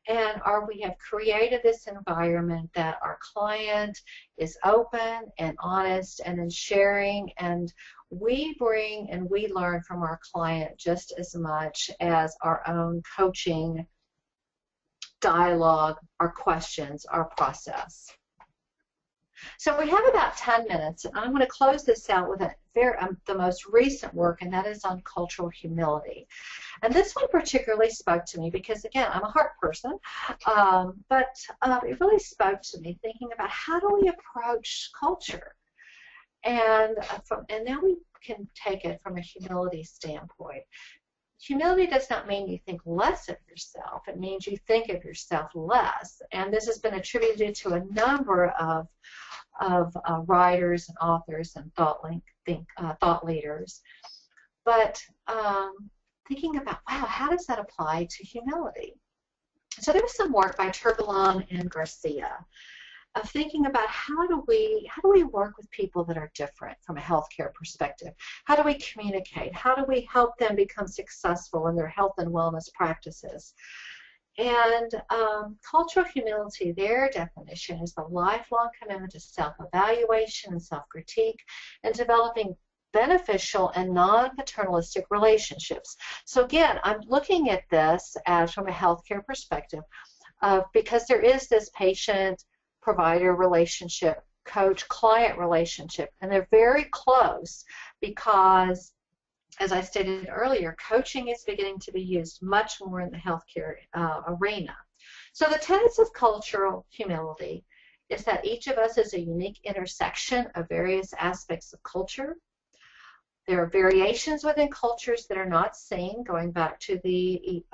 And we have created this environment that our client is open and honest and in sharing, and we bring and we learn from our client just as much as our own coaching dialogue, our questions, our process. So we have about 10 minutes, and I'm going to close this out with the most recent work, and that is on cultural humility. And this one particularly spoke to me because, again, I'm a heart person, but it really spoke to me thinking about how do we approach culture. And now we can take it from a humility standpoint. Humility does not mean you think less of yourself. It means you think of yourself less. And this has been attributed to a number of writers and authors and thought leaders. But thinking about, wow, how does that apply to humility? So there was some work by Turbalon and Garcia of thinking about how do we work with people that are different from a healthcare perspective? How do we communicate? How do we help them become successful in their health and wellness practices? And cultural humility, their definition, is the lifelong commitment to self-evaluation and self-critique and developing beneficial and non-paternalistic relationships. So again, I'm looking at this as from a healthcare perspective because there is this patient-provider relationship coach-client relationship, and they're very close because, as I stated earlier, coaching is beginning to be used much more in the healthcare arena. So the tenets of cultural humility is that each of us is a unique intersection of various aspects of culture. There are variations within cultures that are not seen, going back to the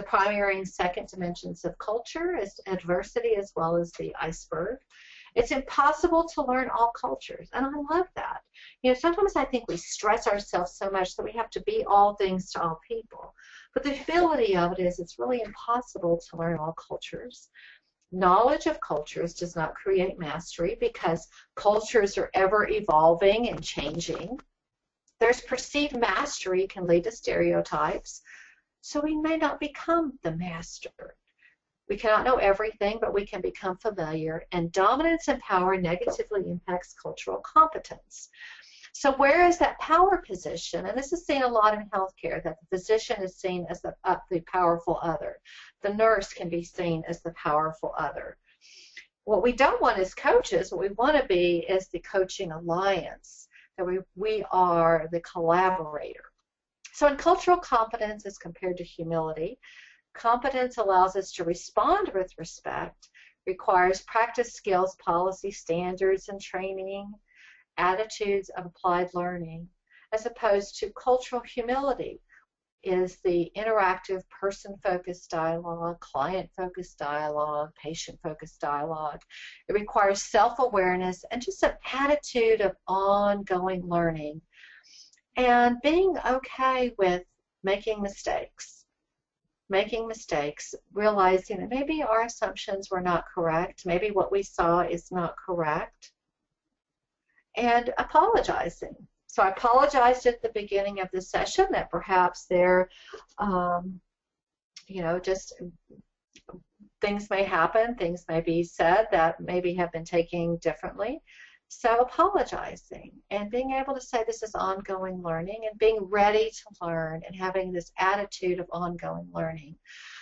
primary and second dimensions of culture, as adversity as well as the iceberg. It's impossible to learn all cultures, and I love that. You know, sometimes I think we stress ourselves so much that we have to be all things to all people. But the humility of it is it's really impossible to learn all cultures. Knowledge of cultures does not create mastery because cultures are ever evolving and changing. There's perceived mastery can lead to stereotypes, so we may not become the master. We cannot know everything, but we can become familiar, and dominance and power negatively impacts cultural competence. So where is that power position? And this is seen a lot in healthcare, that the physician is seen as the powerful other. The nurse can be seen as the powerful other. What we don't want as coaches, what we want to be is the coaching alliance, that we are the collaborator. So in cultural competence as compared to humility, competence allows us to respond with respect, requires practice skills, policy standards, and training, attitudes of applied learning, as opposed to cultural humility is the interactive person-focused dialogue, client-focused dialogue, patient-focused dialogue. It requires self-awareness and just an attitude of ongoing learning and being okay with making mistakes, realizing that maybe our assumptions were not correct, maybe what we saw is not correct, and apologizing. So I apologized at the beginning of the session that perhaps there, just things may happen, things may be said that maybe have been taken differently. So apologizing and being able to say this is ongoing learning and being ready to learn and having this attitude of ongoing learning.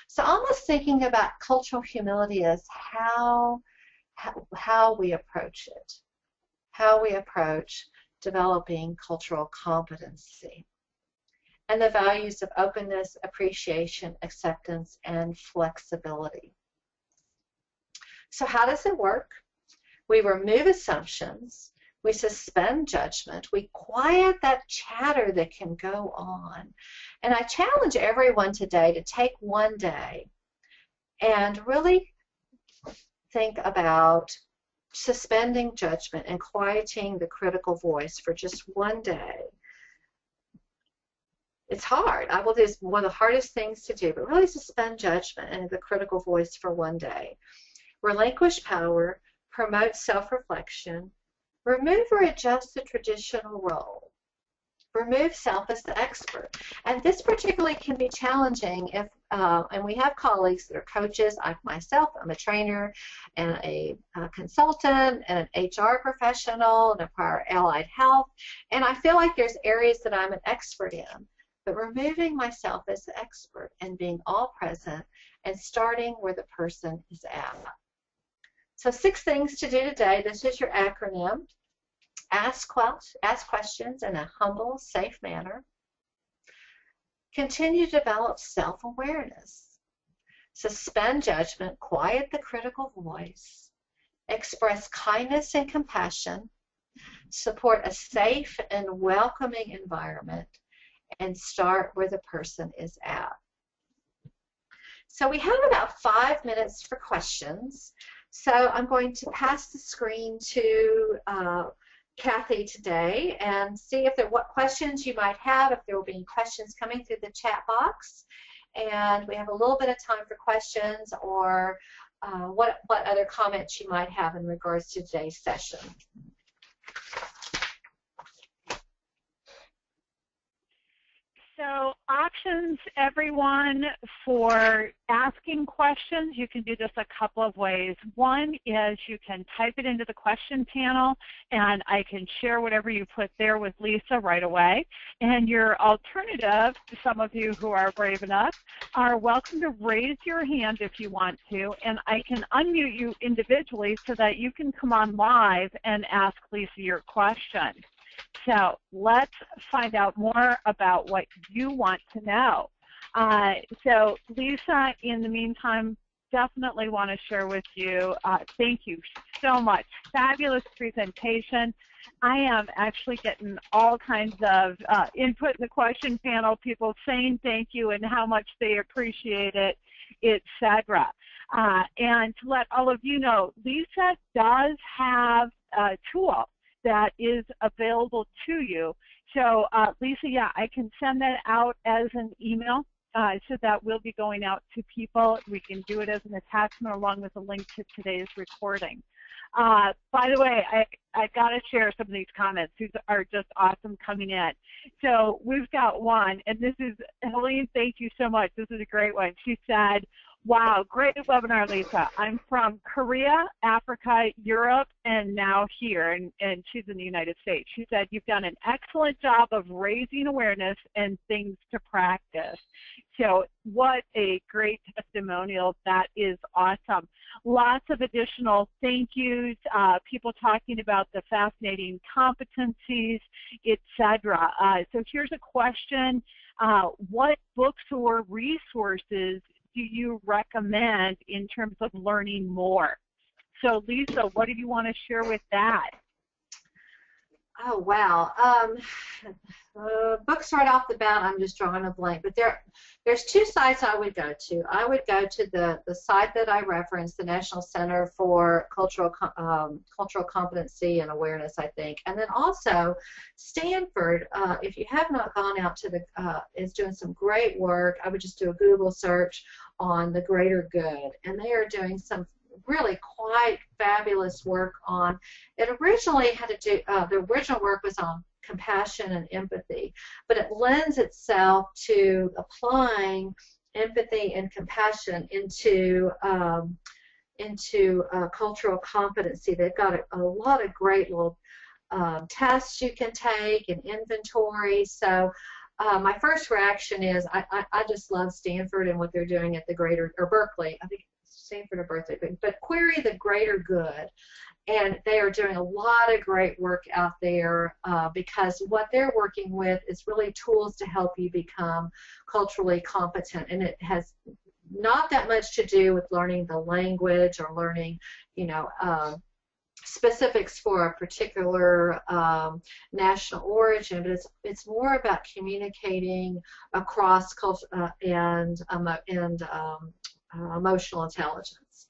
So almost thinking about cultural humility as how we approach it, how we approach developing cultural competency, and the values of openness, appreciation, acceptance, and flexibility. So how does it work? We remove assumptions, we suspend judgment, we quiet that chatter that can go on. And I challenge everyone today to take one day and really think about suspending judgment and quieting the critical voice for just one day. It's hard. It's one of the hardest things to do, but really suspend judgment and the critical voice for one day. Relinquish power, promote self-reflection, remove or adjust the traditional role. Remove self as the expert. And this particularly can be challenging if, and we have colleagues that are coaches. Myself, I'm a trainer and a consultant and an HR professional and a prior allied health. And I feel like there's areas that I'm an expert in. But removing myself as the expert and being all present and starting where the person is at. So 6 things to do today. This is your acronym. Ask questions in a humble, safe manner. Continue to develop self-awareness. Suspend judgment, quiet the critical voice. Express kindness and compassion. Support a safe and welcoming environment. And start where the person is at. So we have about 5 minutes for questions. So I'm going to pass the screen to Kathy today and see if what questions you might have, if there will be any questions coming through the chat box. And we have a little bit of time for questions or what other comments you might have in regards to today's session. So option Congratulations, everyone, for asking questions. You can do this a couple of ways. One is you can type it into the question panel, and I can share whatever you put there with Lisa right away. And your alternative, some of you who are brave enough, are welcome to raise your hand if you want to, and I can unmute you individually so that you can come on live and ask Lisa your question. So let's find out more about what you want to know. So Lisa, in the meantime, definitely want to share with you, thank you so much. Fabulous presentation. I am actually getting all kinds of input in the question panel, people saying thank you and how much they appreciate it, etc. And to let all of you know, Lisa does have a tool that is available to you. So Lisa, yeah, I can send that out as an email. So that will be going out to people. We can do it as an attachment along with a link to today's recording. By the way, I got to share some of these comments. These are just awesome coming in. So we've got one, and this is, Helene, thank you so much. This is a great one. She said, wow, great webinar, Lisa. I'm from Korea, Africa, Europe, and now here, and she's in the United States. She said, you've done an excellent job of raising awareness and things to practice. So what a great testimonial. That is awesome. Lots of additional thank yous, people talking about the fascinating competencies, etc. So here's a question. What books or resources do you recommend in terms of learning more? So Lisa, what do you want to share with that? Oh, wow. Books right off the bat, I'm just drawing a blank. But there's two sites I would go to. I would go to the site that I referenced, the National Center for Cultural Competency and Awareness, I think. And then also Stanford, if you have not gone out to is doing some great work. I would just do a Google search on the greater good. And they are doing some really quite fabulous work on, it originally had to do, the original work was on compassion and empathy, but it lends itself to applying empathy and compassion into cultural competency. They've got a lot of great little tests you can take and inventory. So my first reaction is I just love Stanford and what they're doing at the greater, or Berkeley, I think Stanford or Berkeley, but query the greater good. And they are doing a lot of great work out there because what they're working with is really tools to help you become culturally competent. And it has not that much to do with learning the language or learning, specifics for a particular national origin, but it's more about communicating across culture and emotional intelligence.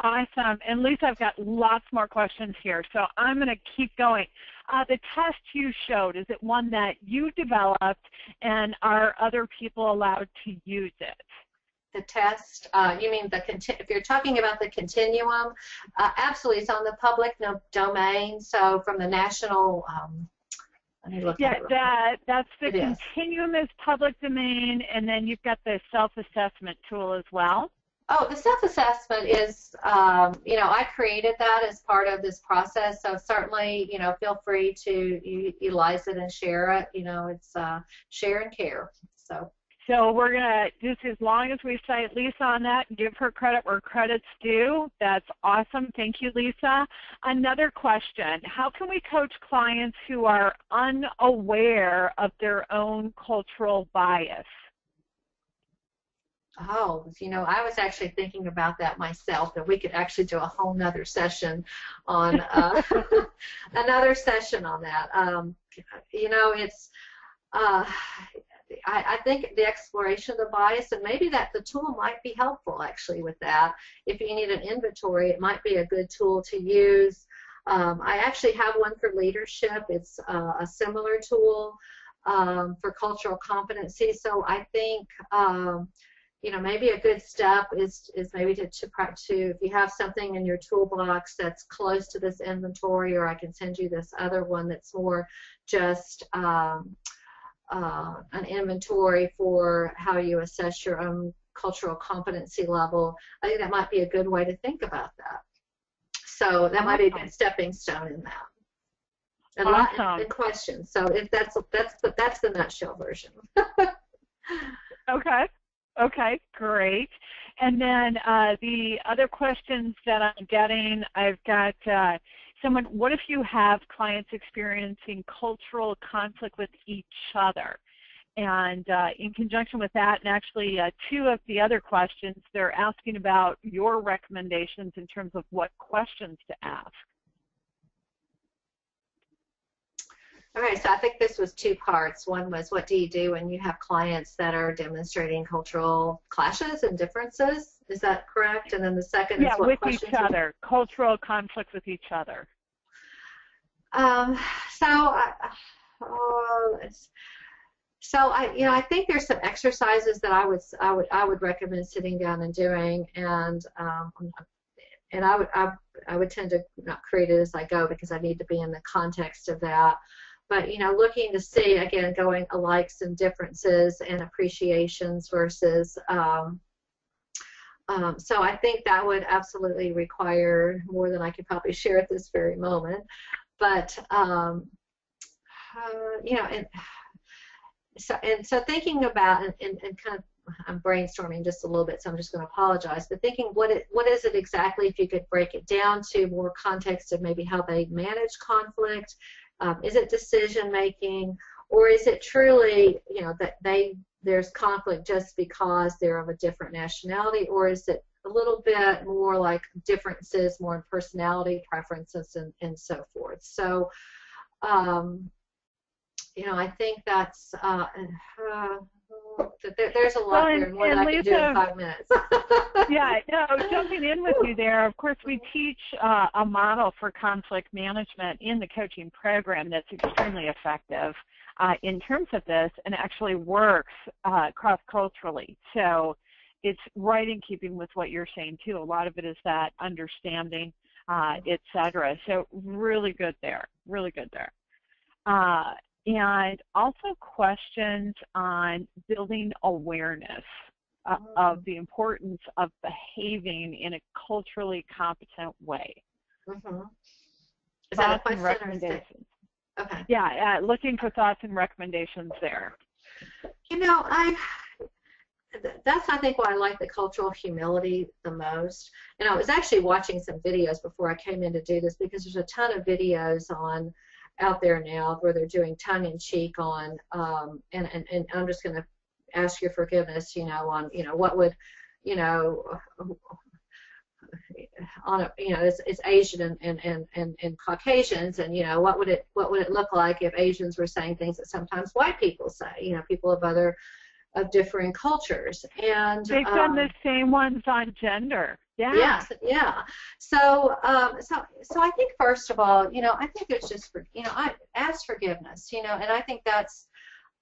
Awesome. And Lisa, I've got lots more questions here, so I'm going to keep going. The test you showed, is it one that you developed, and are other people allowed to use it? The test, you mean if you're talking about the Continuum, absolutely, it's on the public domain, so from the national, let me look at it. That's the Continuum is public domain, and then you've got the self-assessment tool as well. Oh, the self-assessment is, I created that as part of this process, so certainly, feel free to utilize it and share it. It's share and care. So we're going to, just as long as we cite Lisa on that, give her credit where credit's due. That's awesome. Thank you, Lisa. Another question. How can we coach clients who are unaware of their own cultural bias? Oh, I was actually thinking about that myself, that we could actually do a whole nother session on another session on that. It's I think the exploration of the bias, and maybe that the tool might be helpful actually with that. If you need an inventory, it might be a good tool to use. I actually have one for leadership. It's a similar tool for cultural competency. So I think maybe a good step is maybe to if you have something in your toolbox that's close to this inventory, or I can send you this other one that's more just an inventory for how you assess your own cultural competency level, I think that might be a good way to think about that. So that might be a good stepping stone in that. And awesome. A lot in questions. So if that's the nutshell version. Okay, great. And then the other questions that I'm getting, I've got someone, what if you have clients experiencing cultural conflict with each other? And in conjunction with that, and actually two of the other questions, they're asking about your recommendations in terms of what questions to ask. All right, so I think this was two parts. One was, what do you do when you have clients that are demonstrating cultural clashes and differences? Is that correct? And then the second is what questions? Yeah, with each other, cultural conflict with each other. I think there's some exercises that I would recommend sitting down and doing, and I would tend to not create it as I go because I need to be in the context of that. But looking to see, again, going alikes and differences and appreciations versus. So I think that would absolutely require more than I could probably share at this very moment. But So thinking about and kind of, I'm brainstorming just a little bit, so I'm just going to apologize. But thinking, what is it exactly? If you could break it down to more context of maybe how they manage conflict, is it decision making, or is it truly that there's conflict just because they're of a different nationality, or is it a little bit more like differences, more in personality preferences and so forth? So. I think that's there's a lot there, and more than I can do in 5 minutes. Yeah, no, jumping in with you there, of course, we teach a model for conflict management in the coaching program that's extremely effective in terms of this, and actually works cross-culturally. So it's right in keeping with what you're saying, too. A lot of it is that understanding, et cetera. So really good there, really good there. And also questions on building awareness of the importance of behaving in a culturally competent way. Mm-hmm. Is that a question? Recommendations. Okay. Yeah, looking for thoughts and recommendations there. That's, I think, why I like the cultural humility the most. And I was actually watching some videos before I came in to do this, because there's a ton of videos out there now where they're doing tongue-in-cheek on, and I'm just going to ask your forgiveness, on, what would, on a, it's Asian and Caucasians, and what would it look like if Asians were saying things that sometimes white people say, people of differing cultures. And they've done the same ones on gender. Yeah. Yes, yeah. So I think, first of all, I think there's just, I ask forgiveness, and I think that's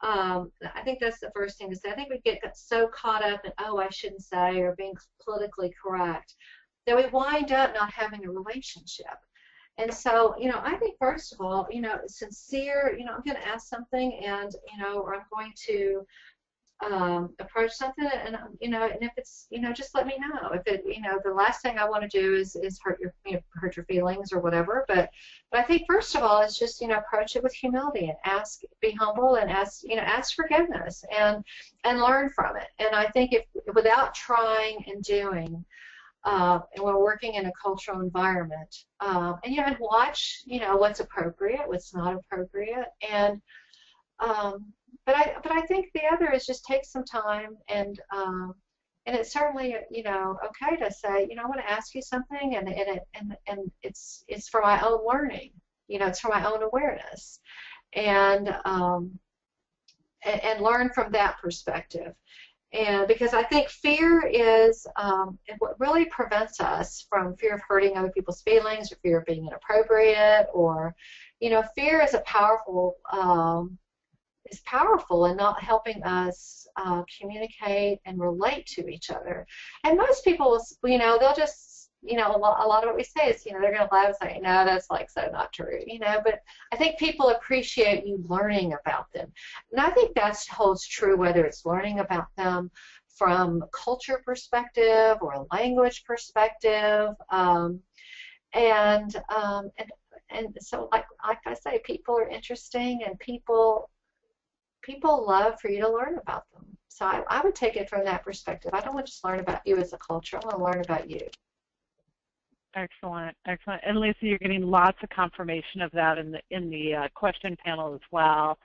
the first thing to say. I think we get so caught up in, I shouldn't say, or being politically correct, that we wind up not having a relationship. And so, I think, first of all, sincere, I'm going to ask something, and, or I'm going to approach something, and and if it's, just let me know. If it, the last thing I want to do is hurt your feelings or whatever. But I think, first of all, it's just, approach it with humility and be humble, and ask forgiveness and learn from it. And I think if without trying and doing, and we're working in a cultural environment, and watch, what's appropriate, what's not appropriate, and But I think the other is just take some time, and it's certainly, okay to say, I want to ask you something, and it's for my own learning, it's for my own awareness, and learn from that perspective. And because I think fear is what really prevents us from fear of hurting other people's feelings, or fear of being inappropriate, or fear is powerful in not helping us communicate and relate to each other. And most people, they'll just, a lot of what we say is, they're going to laugh and say, no, that's like so not true, but I think people appreciate you learning about them. And I think that holds true whether it's learning about them from a culture perspective or a language perspective. And so, like I say, people are interesting, and people love for you to learn about them. So I would take it from that perspective. I don't want to just learn about you as a culture. I want to learn about you. Excellent, excellent. And Lisa, you're getting lots of confirmation of that in the question panel as well.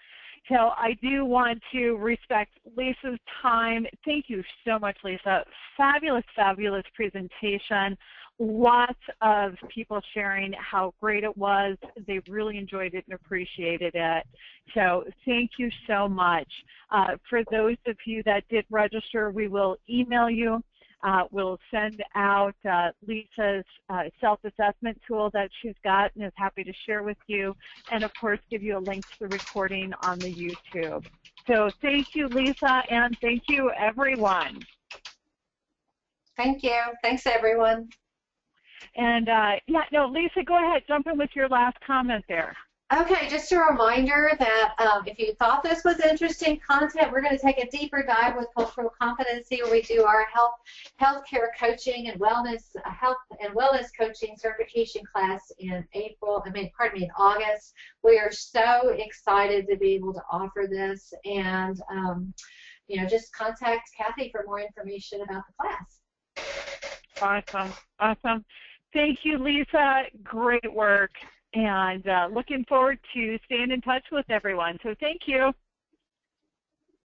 So I do want to respect Lisa's time. Thank you so much, Lisa. Fabulous, fabulous presentation. Lots of people sharing how great it was. They really enjoyed it and appreciated it. So thank you so much. For those of you that did register, we will email you. We'll send out Lisa's self-assessment tool that she's got and is happy to share with you, and of course give you a link to the recording on the YouTube. So thank you, Lisa, and thank you, everyone. Thank you. Thanks, everyone. And yeah, no, Lisa, go ahead, jump in with your last comment there. Okay, just a reminder that if you thought this was interesting content, we're going to take a deeper dive with cultural competency, where we do our healthcare coaching and health and wellness coaching certification class in August. We are so excited to be able to offer this, and just contact Kathy for more information about the class. Awesome, awesome. Thank you, Lisa. Great work. And looking forward to staying in touch with everyone. So thank you.